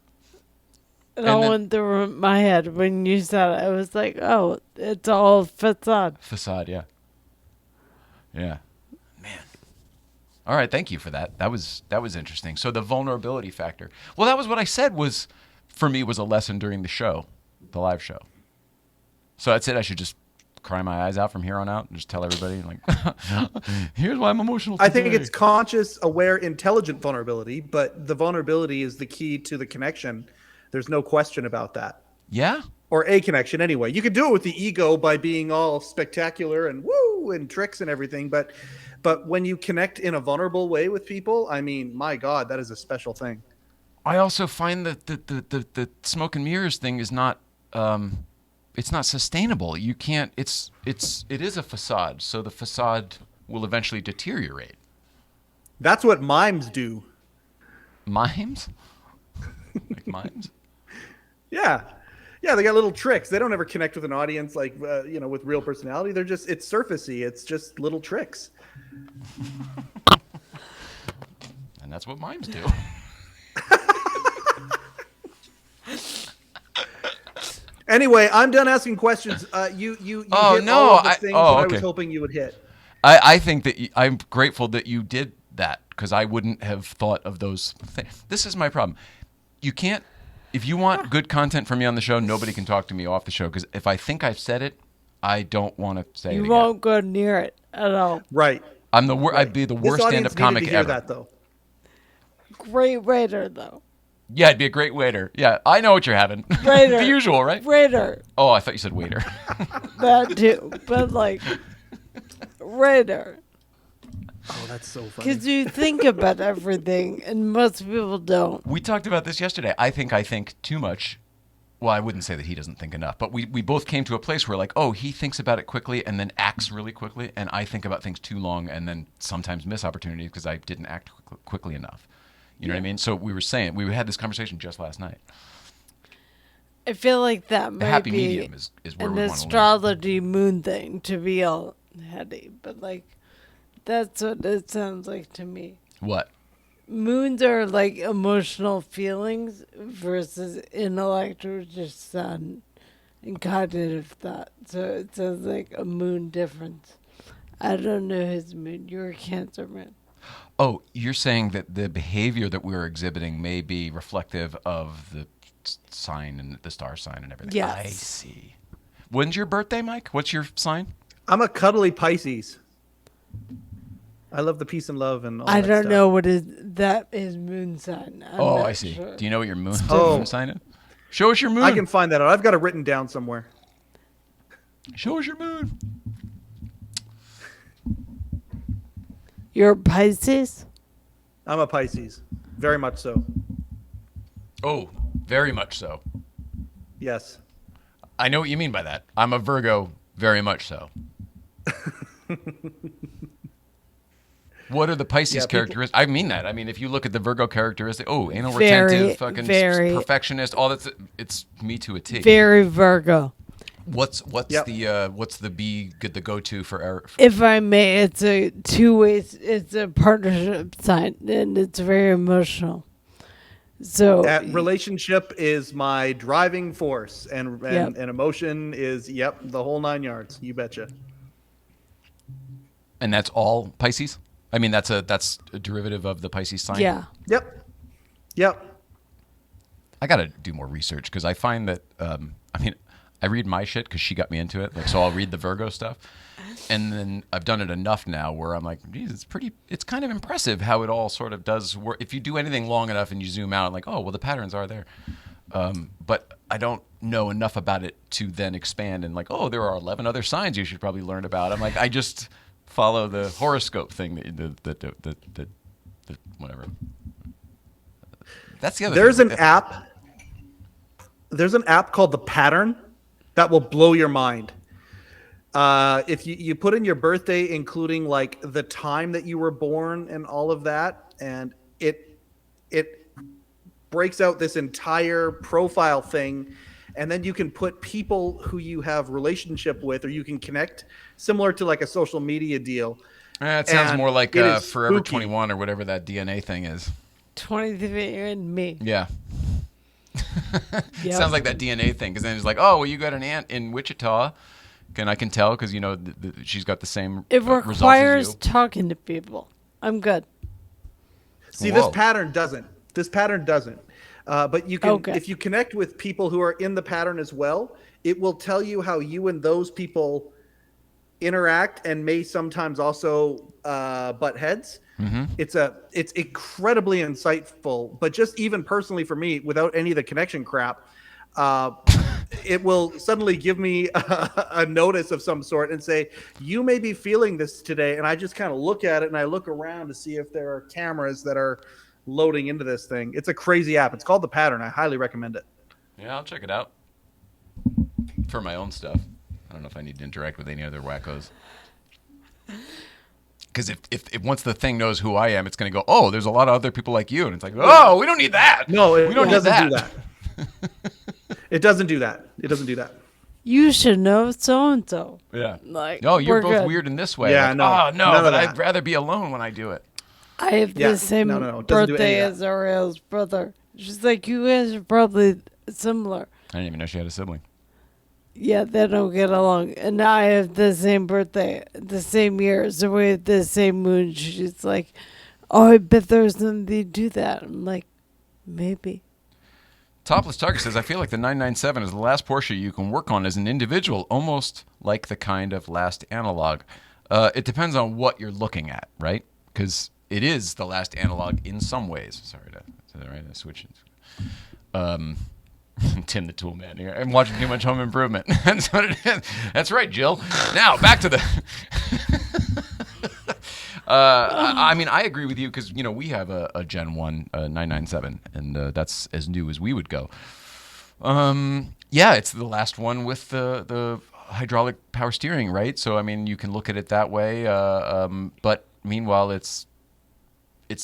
It all went through my head when you said it. I was like, oh, it's all facade. Facade, yeah. Yeah. Man. All right, thank you for that. That was interesting. So the vulnerability factor. Well, that was what I said was, for me, was a lesson during the show, the live show. So that's it. I should just cry my eyes out from here on out and just tell everybody, like, here's why I'm emotional today. I think it's conscious, aware, intelligent vulnerability, but the vulnerability is the key to the connection. There's no question about that. Yeah? Or a connection anyway. You could do it with the ego by being all spectacular and woo and tricks and everything, but when you connect in a vulnerable way with people, I mean, my God, that is a special thing. I also find that the smoke and mirrors thing is not it's not sustainable. You can't it is a facade, so the facade will eventually deteriorate. That's what mimes do. Mimes? Like mimes? Yeah. Yeah, they got little tricks. They don't ever connect with an audience like with real personality. They're just it's surfacey. It's just little tricks. And that's what mimes do. Anyway, I'm done asking questions. You hit all of the things that I was hoping you would hit. I think that I'm grateful that you did that because I wouldn't have thought of those things. This is my problem. You can't, if you want good content from me on the show, nobody can talk to me off the show because if I think I've said it, I don't want to say it again. You won't go near it at all. Right. I'd be the worst stand-up comic hear ever. That, though. Great waiter, though. Yeah, I'd be a great waiter. Yeah, I know what you're having. Waiter. The usual, right? Waiter. Oh, I thought you said waiter. That too, but like, waiter. Oh, that's so funny. Because you think about everything, and most people don't. We talked about this yesterday. I think too much. Well, I wouldn't say that he doesn't think enough, but we both came to a place where like, oh, he thinks about it quickly and then acts really quickly, and I think about things too long and then sometimes miss opportunities because I didn't act quickly enough. You know what I mean? So we had this conversation just last night. I feel like that might happy be medium is where an we want to astrology moon thing to be all heady, but like that's what it sounds like to me. What? Moons are like emotional feelings versus intellect, which is sun and cognitive thought. So it sounds like a moon difference. I don't know his moon. You're a Cancer moon. Oh, you're saying that the behavior that we're exhibiting may be reflective of the sign and the star sign and everything. Yes. I see. When's your birthday, Mike? What's your sign? I'm a cuddly Pisces. I love the peace and love and all I that don't stuff. know what is moon sign. I'm not I see. sure. Do you know what your moon sign is? Show us your moon. I can find that out. I've got it written down somewhere. Show us your moon. You're a Pisces? I'm a Pisces. Very much so. Oh, very much so. Yes. I know what you mean by that. I'm a Virgo, very much so. What are the Pisces characteristics? I mean that. I mean, if you look at the Virgo characteristic, anal retentive, fucking perfectionist, all that's, it's me to a T. Very Virgo. What's Yep. the go-to for our? If I may, it's a two-way. It's a partnership sign, and it's very emotional. So That relationship is my driving force, and Yep. and emotion is the whole 9 yards. You betcha. And that's all Pisces. I mean, that's a derivative of the Pisces sign. yeah, Yep. I got to do more research because I find that, I read my shit because she got me into it. Like, so I'll read the Virgo stuff. And then I've done it enough now where I'm like, geez, it's kind of impressive how it all sort of does work. If you do anything long enough and you zoom out, like, oh, well, the patterns are there. But I don't know enough about it to then expand and like, oh, there are 11 other signs you should probably learn about. I'm like, I just follow the horoscope thing that whatever. That's the other There's thing. an app. There's an app called The Pattern that will blow your mind. If you put in your birthday, including like the time that you were born and all of that, and it breaks out this entire profile thing, and then you can put people who you have relationship with, or you can connect, similar to like a social media deal. It sounds And more like it is Forever spooky. 21 or whatever that DNA thing is. 23 and me. Yeah. Yep. Sounds like that DNA thing because then it's like, oh, well, you got an aunt in Wichita, and I can tell because she's got the same. It results as requires you. talking to people. I'm good. See, Whoa. this pattern doesn't. But you can, Okay. if you connect with people who are in the pattern as well, it will tell you how you and those people interact and may sometimes also butt heads. Mm-hmm. It's incredibly insightful. But just even personally for me, without any of the connection crap, it will suddenly give me a notice of some sort and say, you may be feeling this today. And I just kind of look at it and I look around to see if there are cameras that are loading into this thing. It's a crazy app. It's called The Pattern. I highly recommend it. Yeah, I'll check it out for my own stuff. I don't know if I need to interact with any other wackos. Because if once the thing knows who I am, it's going to go, oh, there's a lot of other people like you. And it's like, oh, we don't need that. No, we don't need doesn't that. do that. It doesn't do that. It doesn't do that. You should know so and so. Yeah. Like, No, you're we're both good. weird in this way. Yeah, like, no, oh, no, none of but that. I'd rather be alone when I do it. I have Yeah, the same no, it doesn't do birthday any of as Ariel's brother. She's like, you guys are probably similar. I didn't even know she had a sibling. Yeah, they don't get along. And I have the same birthday, the same year, so we have the same moon. She's like, oh, I bet there's something to do that. I'm like, maybe. Topless Target says, I feel like the 997 is the last Porsche you can work on as an individual, almost like the kind of last analog. It depends on what you're looking at, right? Because it is the last analog in some ways. Sorry, is that right? I switched. Tim the Tool Man here. I'm watching too much Home Improvement. That's what it is. That's right, Jill. Now, back to the... I mean, I agree with you because, we have a Gen 1 997, and that's as new as we would go. Yeah, it's the last one with the hydraulic power steering, right? So, I mean, you can look at it that way. But meanwhile, it's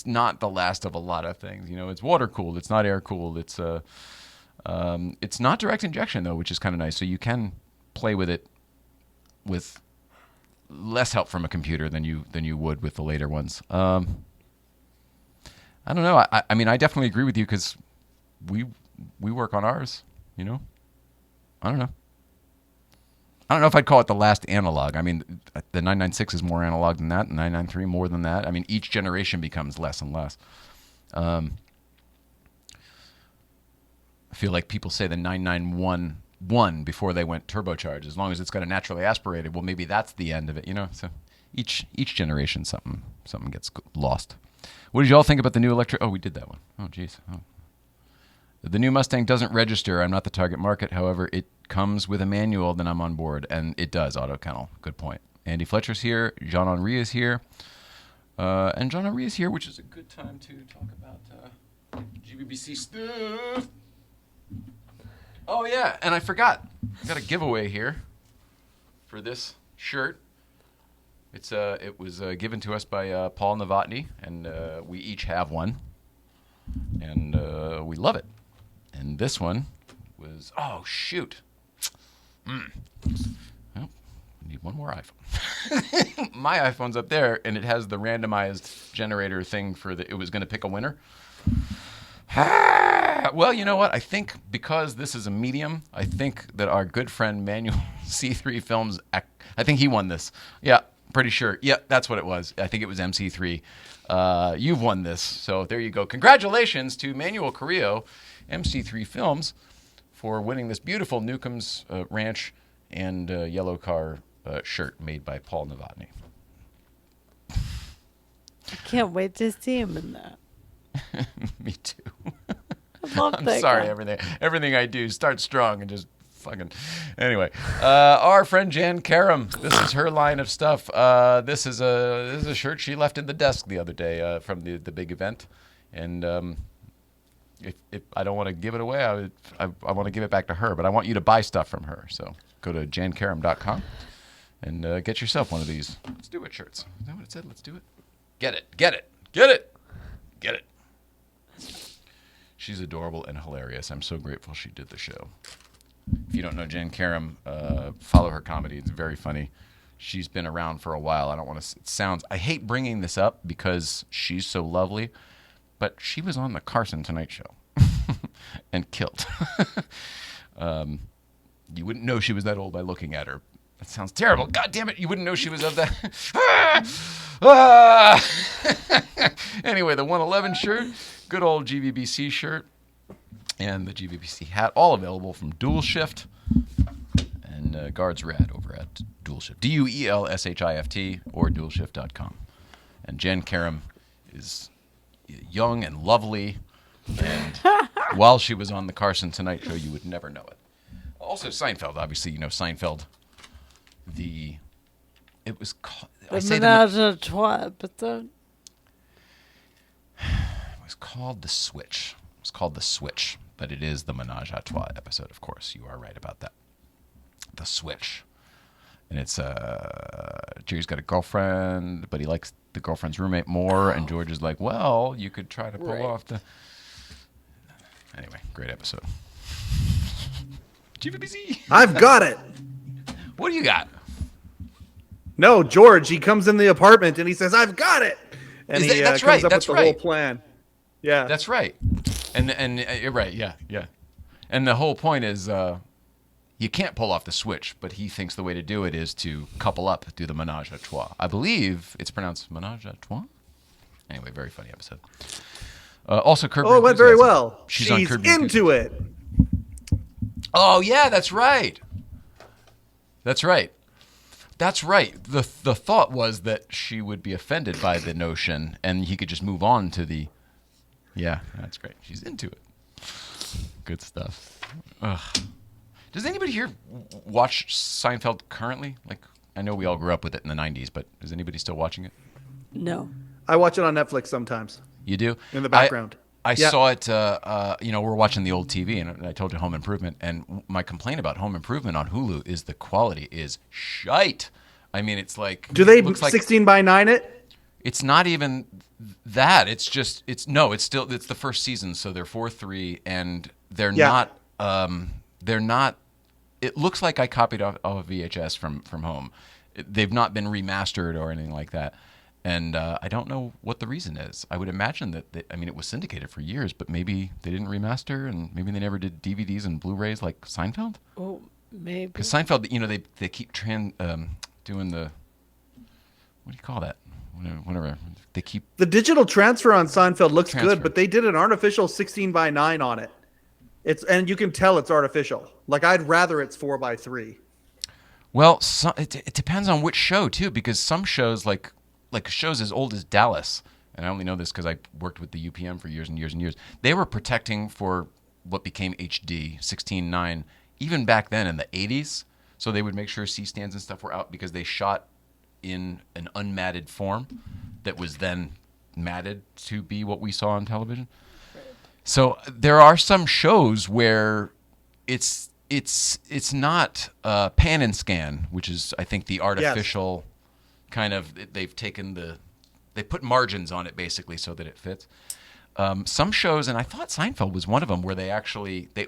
not the last of a lot of things. It's water cooled. It's not air cooled. It's not direct injection though, which is kind of nice. So you can play with it with less help from a computer than you would with the later ones. I don't know. I mean, I definitely agree with you because we work on ours. I don't know. I don't know if I'd call it the last analog. I mean, the 996 is more analog than that, and 993 more than that. I mean, each generation becomes less and less. I feel like people say the 991 before they went turbocharged. As long as it's got a naturally aspirated, well, maybe that's the end of it, So each generation, something gets lost. What did you all think about the new electric? Oh, we did that one. Oh, geez. Oh. The new Mustang doesn't register. I'm not the target market. However, it comes with a manual, then I'm on board. And it does, Auto Kennel. Good point. Andy Fletcher's here. Jean-Henri is here. And Jean-Henri is here, which is a good time to talk about GBBC stuff. Oh, yeah. And I forgot. I got a giveaway here for this shirt. It was given to us by Paul Novotny, and we each have one. And we love it. And this one was, oh, shoot. Well, we need one more iPhone. My iPhone's up there, and it has the randomized generator thing for it was going to pick a winner. Well, you know what? I think because this is a medium, I think that our good friend Manuel C3 Films, I think he won this. Yeah, pretty sure. Yeah, that's what it was. I think it was MC3. You've won this. So there you go. Congratulations to Manuel Carrillo, MC3 Films, for winning this beautiful Newcomb's Ranch and Yellow Car shirt made by Paul Novotny. I can't wait to see him in that. Me too. I love I'm that sorry, guy. everything I do starts strong and just fucking. Anyway, our friend Jan Karam. This is her line of stuff. This is a shirt she left in the desk the other day from the big event, and if I don't want to give it away, I want to give it back to her. But I want you to buy stuff from her. So go to jankaram.com and get yourself one of these. Let's do it shirts. Is that what it said? Let's do it. Get it. Get it. Get it. Get it. She's adorable and hilarious. I'm so grateful she did the show. If you don't know Jan Karam, follow her comedy. It's very funny. She's been around for a while. I don't want to. I hate bringing this up because she's so lovely, but she was on the Carson Tonight Show and killed. You wouldn't know she was that old by looking at her. That sounds terrible. God damn it! You wouldn't know she was of that. Anyway, the 111 shirt, good old GVBC shirt, and the GVBC hat, all available from Dual Shift and Guards Rad over at Dual Shift, DUELSHIFT or DualShift.com. And Jen Karam is young and lovely, and while she was on the Carson Tonight Show, you would never know it. Also, Seinfeld, obviously, you know Seinfeld. It was called. The Menage a Trois episode. It was called The Switch. It was called The Switch, but it is the Menage a Trois episode, of course. You are right about that. The Switch. And it's Jerry's got a girlfriend, but he likes the girlfriend's roommate more, and George is like, well, you could try to pull off the... Anyway, great episode. GVBC. I've got it. What do you got? No, George, he comes in the apartment and he says, I've got it. And he that's comes right, up that's with the right. whole plan. Yeah. That's right. And you're right, yeah. And the whole point is you can't pull off the switch, but he thinks the way to do it is to couple up, do the menage a trois. I believe it's pronounced menage a trois. Anyway, very funny episode. Also, Curb Your it went very Enthusiasm. well. She's on She's Curb Your into it. Oh, yeah, that's right. That's right. That's right. The thought was that she would be offended by the notion, and he could just move on to the... Yeah, that's great. She's into it. Good stuff. Ugh. Does anybody here watch Seinfeld currently? Like, I know we all grew up with it in the 90s, but is anybody still watching it? No. I watch it on Netflix sometimes. You do? In the background. I saw it, we're watching the old TV, and I told you Home Improvement, and my complaint about Home Improvement on Hulu is the quality is shite. I mean, it's like... Do they it looks like 16 by 9 it? It's not even that. It's just, it's the first season, so they're 4-3, and they're not, it looks like I copied off of VHS from home. They've not been remastered or anything like that. And I don't know what the reason is. I would imagine that, it was syndicated for years, but maybe they didn't remaster, and maybe they never did DVDs and Blu-rays like Seinfeld? Oh, maybe. Because Seinfeld, they keep doing the, what do you call that? Whatever. They keep... The digital transfer on Seinfeld looks good, but they did an artificial 16 by 9 on it. And you can tell it's artificial. Like, I'd rather it's 4 by 3. Well, it depends on which show, too, because some shows, like shows as old as Dallas, and I only know this because I worked with the UPM for years and years and years, they were protecting for what became HD, 16:9, even back then in the 80s. So they would make sure C-stands and stuff were out because they shot in an unmatted form that was then matted to be what we saw on television. Right. So there are some shows where it's not pan and scan, which is, I think, the artificial... Yes. Kind of, they put margins on it basically so that it fits. Some shows, and I thought Seinfeld was one of them, where they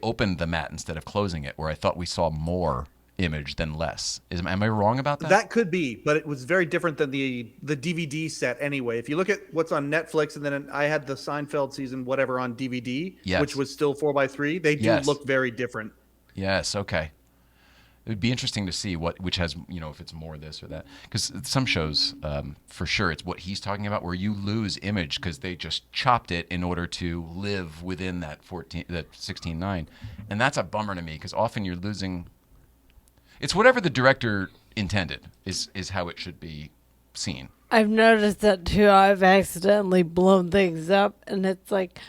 opened the mat instead of closing it, where I thought we saw more image than less. Am I wrong about that? That could be, but it was very different than the DVD set anyway. If you look at what's on Netflix, and then I had the Seinfeld season whatever on DVD, Yes. which was still 4:3. They do Yes. look very different. Yes. Okay. It would be interesting to see which has, if it's more this or that. Because some shows, for sure, it's what he's talking about, where you lose image because they just chopped it in order to live within that 16:9, and that's a bummer to me because often you're losing. It's whatever the director intended is how it should be seen. I've noticed that too. I've accidentally blown things up, and it's like,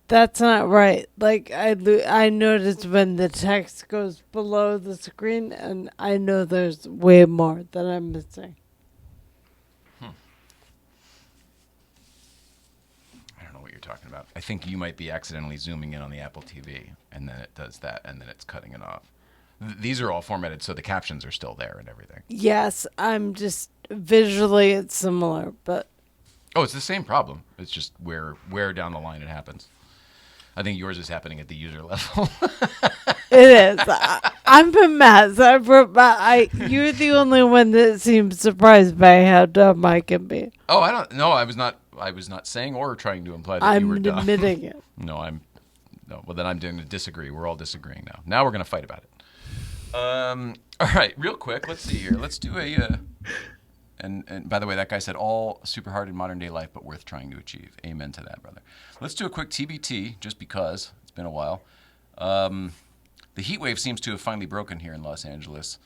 that's not right. Like, I noticed when the text goes below the screen, and I know there's way more that I'm missing. I don't know what you're talking about. I think you might be accidentally zooming in on the Apple TV, and then it does that, and then it's cutting it off. These are all formatted so the captions are still there and everything. Yes, I'm just visually it's similar, but Oh, it's the same problem. It's just where down the line it happens. I think yours is happening at the user level. it is. I'm a mess. You're the only one that seems surprised by how dumb I can be. Oh, I don't. No, I was not saying or trying to imply that you I'm were dumb. admitting it. No. Well, then I'm going to disagree. We're all disagreeing now. Now we're going to fight about it. All right, real quick. Let's see here. Let's do a. And by the way, that guy said all super hard in modern day life, but worth trying to achieve. Amen to that, brother. Let's do a quick TBT, just because it's been a while. The heat wave seems to have finally broken here in Los Angeles.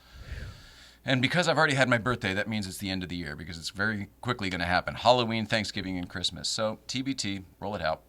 And because I've already had my birthday, that means it's the end of the year, because it's very quickly going to happen. Halloween, Thanksgiving, and Christmas. So, TBT, roll it out.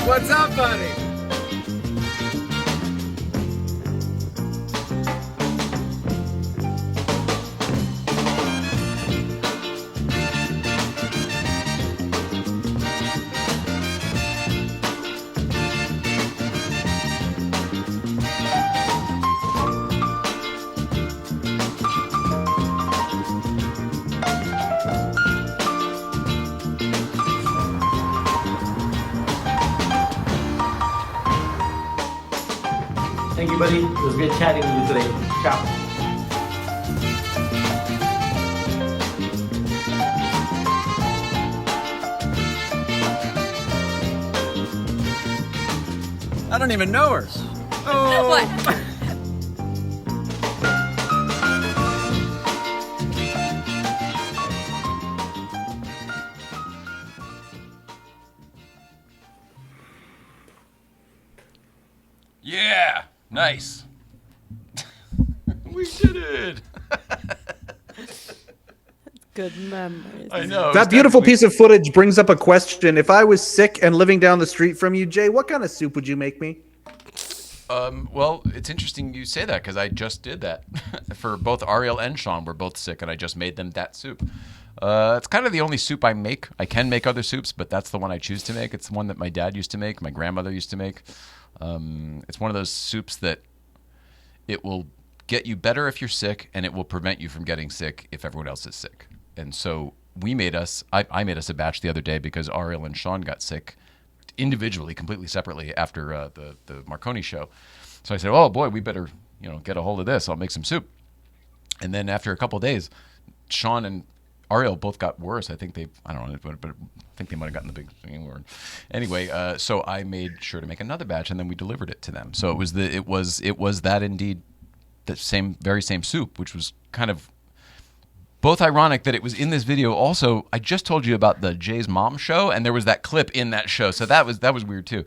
What's up, buddy? Thank you, buddy. It was great chatting with you today. Ciao. I don't even know her. Oh. What? Yeah. Nice. We did it. Good memories. I know. That beautiful piece of footage brings up a question. If I was sick and living down the street from you, Jay, what kind of soup would you make me? Well, it's interesting you say that because I just did that for both Ariel and Sean. Were both sick, and I just made them that soup. It's kind of the only soup I make. I can make other soups, but that's the one I choose to make. It's the one that my dad used to make, my grandmother used to make. It's one of those soups that it will get you better if you're sick, and it will prevent you from getting sick if everyone else is sick. And so I made us a batch the other day because Ariel and Sean got sick individually, completely separately after the Marconi show. So I said, oh boy, we better get a hold of this. I'll make some soup. And then after a couple of days, Sean and Ariel both got worse. I think I don't know, but I think they might have gotten the big thing. Anyway, so I made sure to make another batch, and then we delivered it to them. So it was that indeed the very same soup, which was kind of both ironic that it was in this video. Also, I just told you about the Jay's mom show, and there was that clip in that show, so that was weird too.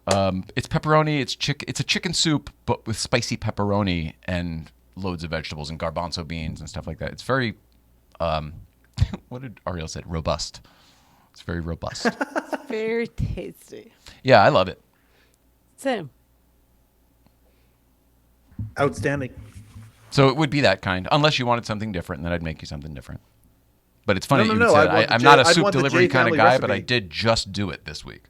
It's pepperoni. It's a chicken soup, but with spicy pepperoni and loads of vegetables and garbanzo beans and stuff like that. It's very, what did Ariel say? Robust. It's very robust. Very tasty. Yeah, I love it. Same. Outstanding. So it would be that kind, unless you wanted something different, and then I'd make you something different. But it's funny No, that no, you would no, say I'd want that. the I'm Jay- not a I'd soup want the delivery Jay kind of family guy, but I recipe. did just do it this week.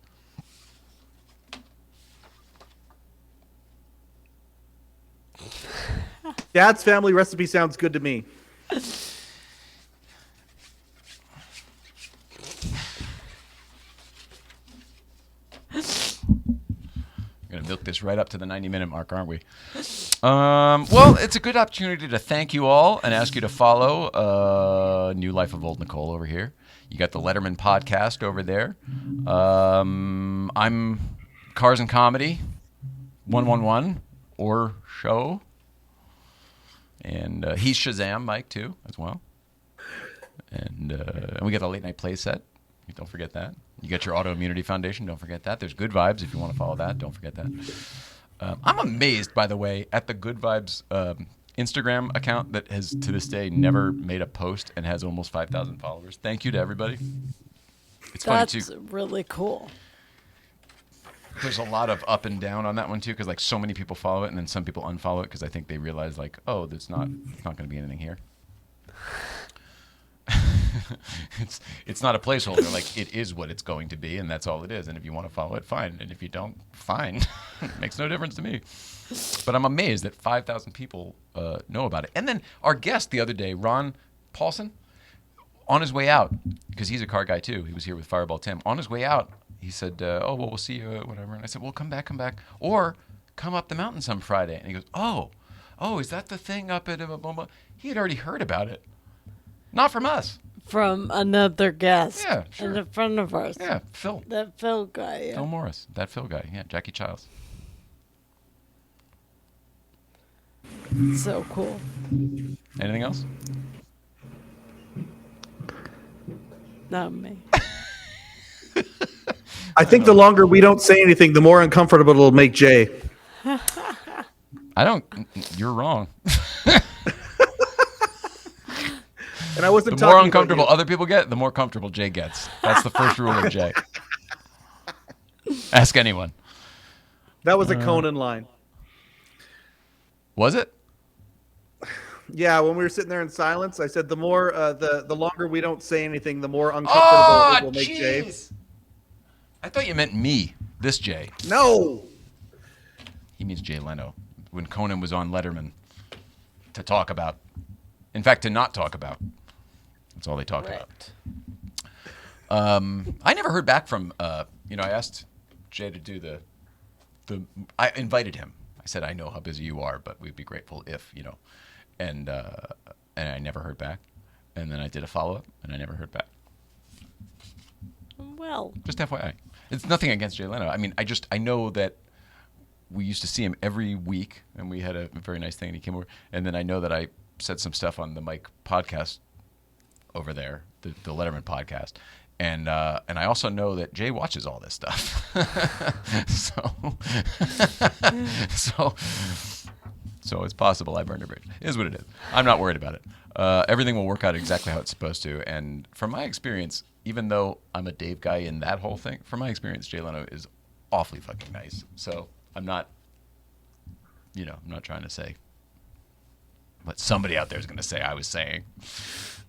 Dad's family recipe sounds good to me. We're going to milk this right up to the 90-minute mark, aren't we? Well, it's a good opportunity to thank you all and ask you to follow New Life of Old Nicole over here. You got the Letterman Podcast over there. I'm Cars and Comedy 111 or show. And he's Shazam, Mike, too, as well. And we got the Late Night Playset. Don't forget that. You got your Autoimmunity Foundation. Don't forget that. There's Good Vibes if you want to follow that. Don't forget that. I'm amazed, by the way, at the Good Vibes Instagram account that has, to this day, never made a post and has almost 5,000 followers. Thank you to everybody. It's funny, too. That's really cool. There's a lot of up and down on that one, too, because, like, so many people follow it, and then some people unfollow it because I think they realize, like, oh, it's not going to be anything here. It's not a placeholder. Like, it is what it's going to be, and that's all it is. And if you want to follow it, fine. And if you don't, fine. It makes no difference to me. But I'm amazed that 5,000 people know about it. And then our guest the other day, Ron Paulson, on his way out, because he's a car guy too. He was here with Fireball Tim. On his way out, he said, oh, well, we'll see you, whatever. And I said, well, come back. Or come up the mountain some Friday. And he goes, oh, is that the thing up at Boma? He had already heard about it. Not from us. From another guest. Yeah, sure. And a friend of ours. Yeah, Phil. That Phil guy. Yeah. Phil Morris. That Phil guy. Yeah, Jackie Childs. So cool. Anything else? Not me. I think the longer we don't say anything, the more uncomfortable it'll make Jay. You're wrong. And I wasn't The more talking uncomfortable about other people get, the more comfortable Jay gets. That's the first rule of Jay. Ask anyone. you. That was a Conan line. Was it? Yeah, when we were sitting there in silence, I said the more the longer we don't say anything, the more uncomfortable it will make Jay. I thought you meant me, this Jay. No. He means Jay Leno. When Conan was on Letterman to talk about. In fact, to not talk about. That's all they talked about. I never heard back from, I asked Jay to do I invited him. I said, I know how busy you are, but we'd be grateful if, and I never heard back. And then I did a follow-up, and I never heard back. Well. Just FYI. It's nothing against Jay Leno. I mean, I know that we used to see him every week, and we had a very nice thing, and he came over. And then I know that I said some stuff on the Mike podcast over there, the Letterman podcast, And I also know that Jay watches all this stuff. So it's possible I burned a bridge. It is what it is. I'm not worried about it. Everything will work out exactly how it's supposed to. And from my experience, even though I'm a Dave guy in that whole thing, from my experience, Jay Leno is awfully fucking nice. So I'm not trying to say what somebody out there is going to say I was saying.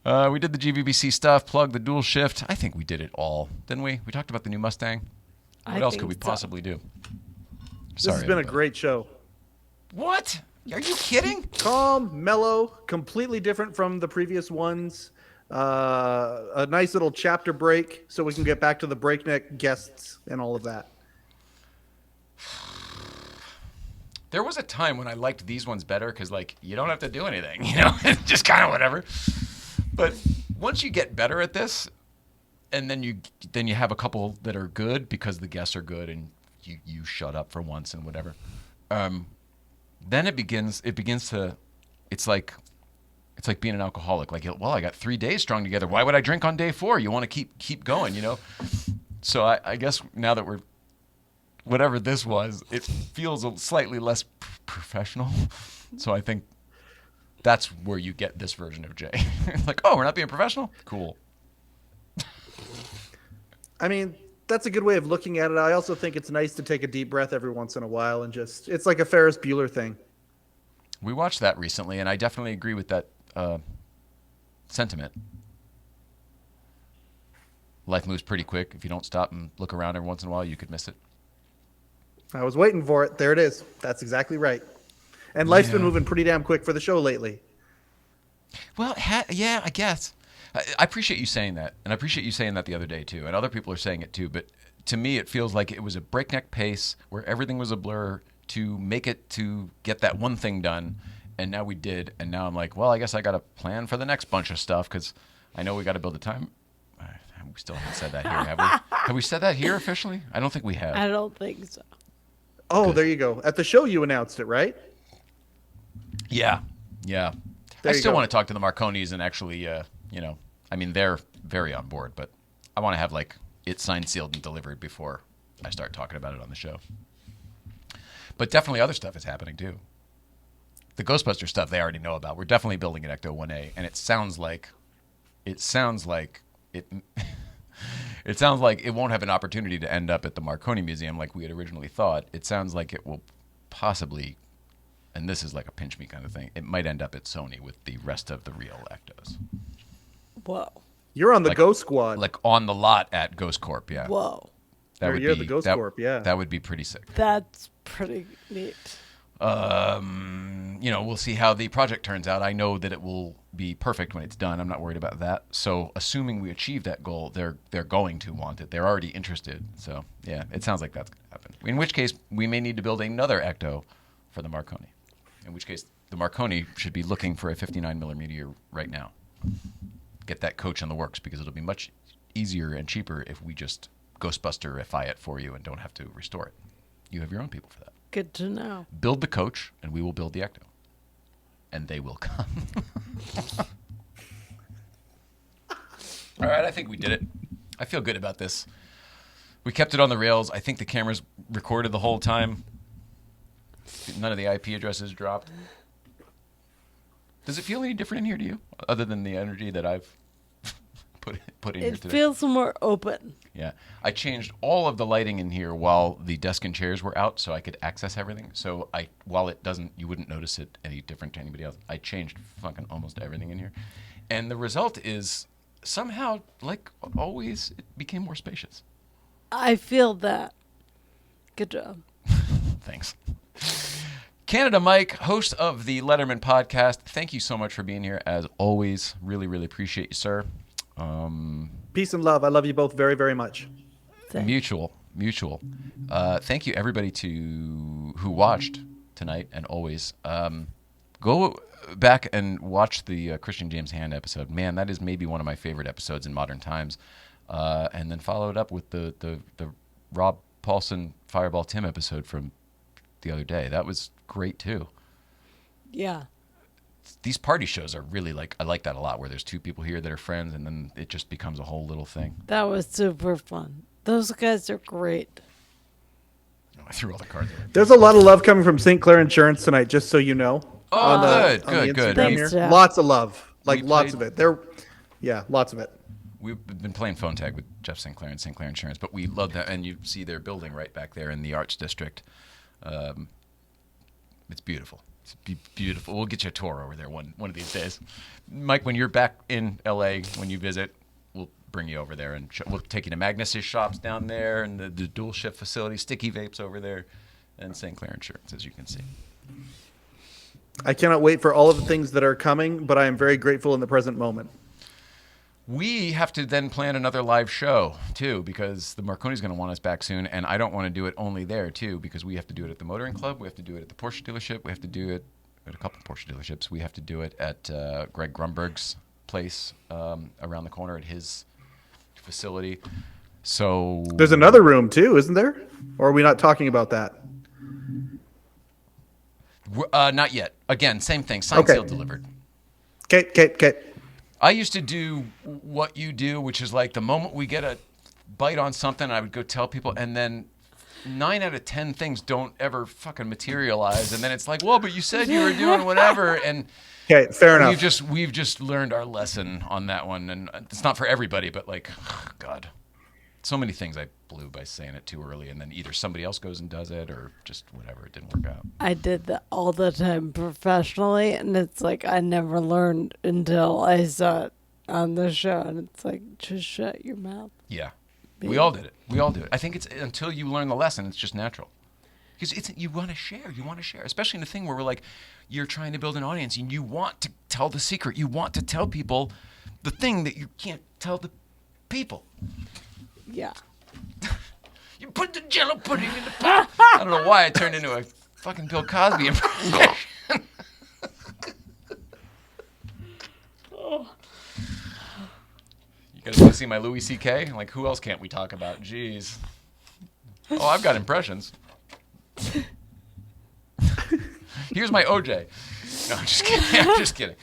We did the GVBC stuff, plugged the dual shift. I think we did it all, didn't we? We talked about the new Mustang. What else could we possibly do? This has been a great show. What? Are you kidding? Calm, mellow, completely different from the previous ones. A nice little chapter break so we can get back to the breakneck guests and all of that. There was a time when I liked these ones better because, like, you don't have to do anything. It's just kind of whatever. But once you get better at this, and then you have a couple that are good because the guests are good and you shut up for once and whatever. Then it begins to, it's like being an alcoholic. Like, well, I got 3 days strung together. Why would I drink on day 4? You want to keep going, So I guess now that we're, whatever this was, it feels slightly less professional. So I think that's where you get this version of Jay. Like, oh, we're not being professional? Cool. I mean, that's a good way of looking at it. I also think it's nice to take a deep breath every once in a while and it's like a Ferris Bueller thing. We watched that recently, and I definitely agree with that sentiment. Life moves pretty quick. If you don't stop and look around every once in a while, you could miss it. I was waiting for it. There it is. That's exactly right. And life's been moving pretty damn quick for the show lately. Well, yeah, I guess. I appreciate you saying that, and I appreciate you saying that the other day, too, and other people are saying it, too, but to me, it feels like it was a breakneck pace where everything was a blur to make it to get that one thing done, and now we did, and now I'm like, well, I guess I got to plan for the next bunch of stuff, because I know we got to build the time. We still haven't said that here, have we? Have we said that here officially? I don't think we have. I don't think so. Oh, Good. There you go. At the show, you announced it, right? Yeah. There I you still go. want to talk to the Marconis and actually, I mean, they're very on board, but I want to have, like, it signed, sealed, and delivered before I start talking about it on the show. But definitely other stuff is happening, too. The Ghostbuster stuff they already know about. We're definitely building an Ecto 1A, and it sounds like it it sounds like it won't have an opportunity to end up at the Marconi Museum like we had originally thought. It sounds like it will possibly, and this is like a pinch me kind of thing, it might end up at Sony with the rest of the real Ectos. Whoa. You're on the Like- Ghost Squad. Like on the lot at Ghost Corp, yeah. Whoa. That would you're be the Ghost that, Corp, yeah. That would be pretty sick. That's pretty neat. We'll see how the project turns out. I know that it will be perfect when it's done. I'm not worried about that. So, assuming we achieve that goal, they're going to want it. They're already interested. So, yeah, it sounds like that's going to happen. In which case, we may need to build another Ecto for the Marconi. In which case, the Marconi should be looking for a 59mm right now. Get that coach in the works because it'll be much easier and cheaper if we just Ghostbuster-ify it for you and don't have to restore it. You have your own people for that. Good to know. Build the coach, and we will build the Ecto. And they will come. All right, I think we did it. I feel good about this. We kept it on the rails. I think the cameras recorded the whole time. None of the IP addresses dropped. Does it feel any different in here to you, other than the energy that I've put in here It today? feels more open. Yeah. I changed all of the lighting in here while the desk and chairs were out so I could access everything. So while it doesn't, you wouldn't notice it any different to anybody else. I changed fucking almost everything in here. And the result is somehow, like always, it became more spacious. I feel that. Good job. Thanks. Canada Mike, host of the Letterman Podcast. Thank you so much for being here as always. Really, really appreciate you, sir. Peace and love. I love you both very, very much. Thanks. Mutual. Thank you everybody who watched tonight and always. Go back and watch the Christian James Hand episode. Man, that is maybe one of my favorite episodes in modern times. And then follow it up with the Rob Paulson Fireball Tim episode from the other day. That was great too. Yeah. these party shows are really I like that a lot, where there's two people here that are friends, and then it just becomes a whole little thing. That was super fun. Those guys are great. Oh, I threw all the cards away. There's a lot of love coming from St. Clair Insurance tonight, just so you know. Oh, on good. the Instagram Thanks, here. Jeff. Lots of love. We Lots played- of it. Lots of it. We've been playing phone tag with Jeff St. Clair and St. Clair Insurance, but we love that. And you see their building right back there in the Arts District. It's beautiful. It's beautiful. We'll get you a tour over there one of these days. Mike, when you're back in LA, when you visit, we'll bring you over there, and we'll take you to Magnus's shops down there, and the dual shift facility, Sticky Vapes over there, and St. Clair Insurance, as you can see. I cannot wait for all of the things that are coming, but I am very grateful in the present moment. We have to then plan another live show, too, because the Marconi's going to want us back soon, and I don't want to do it only there, too, because we have to do it at the Motoring Club, we have to do it at the Porsche dealership, we have to do it at a couple of Porsche dealerships, we have to do it at Greg Grunberg's place around the corner at his facility. So There's another room, too, isn't there? Or are we not talking about that? not yet. Again, same thing, signed, Okay. sealed, delivered. Okay. I used to do what you do, which is like the moment we get a bite on something, I would go tell people, and then 9 out of 10 things don't ever fucking materialize, and then it's like, well, but you said you were doing whatever, and Okay, fair enough. we've just learned our lesson on that one, and it's not for everybody, but like, God, so many things I blew by saying it too early, and then either somebody else goes and does it, or just whatever, it didn't work out. I did that all the time professionally, and it's like I never learned until I saw it on the show, and it's like, just shut your mouth. Yeah. We all did it. We all do it. I think it's until you learn the lesson, it's just natural. Because you want to share. You want to share, especially in a thing where we're like, you're trying to build an audience and you want to tell the secret. You want to tell people the thing that you can't tell the people. Yeah. You put the Jello pudding in the pot. I don't know why I turned into a fucking Bill Cosby impression. You guys want to see my Louis C.K.? Like, who else can't we talk about? Jeez. Oh, I've got impressions. Here's my OJ. No, I'm just kidding. I'm just kidding.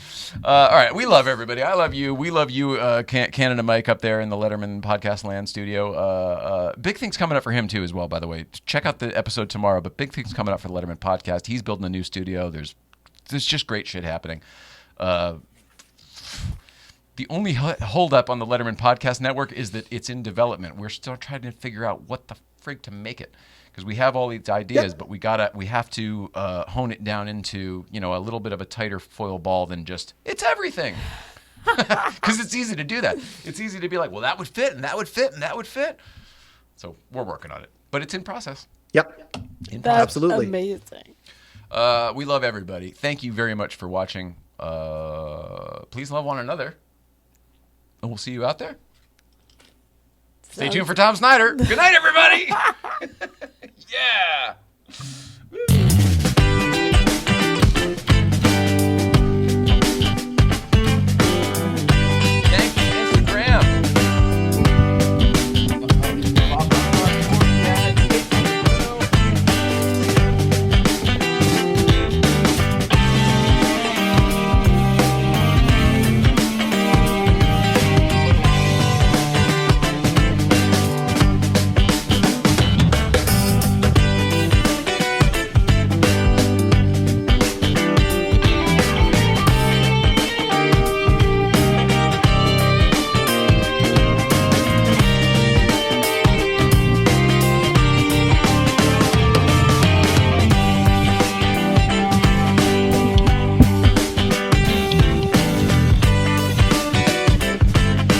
All right, we love everybody. I love you. We love you, Canada Mike up there in the Letterman Podcast Land studio. Big things coming up for him, too, as well, by the way. Check out the episode tomorrow, but big things coming up for the Letterman Podcast. He's building a new studio. There's just great shit happening. The only holdup on the Letterman Podcast Network is that it's in development. We're still trying to figure out what the frig to make it, because we have all these ideas, but we have to hone it down into a little bit of a tighter foil ball than just it's everything. Because it's easy to do that. It's easy to be like, well, that would fit, and that would fit, and that would fit. So we're working on it, but it's in process. Yep. That's Absolutely. amazing. We love everybody. Thank you very much for watching. Please love one another. And we'll see you out there. Stay tuned for Tom Snyder. Good night, everybody. Yeah.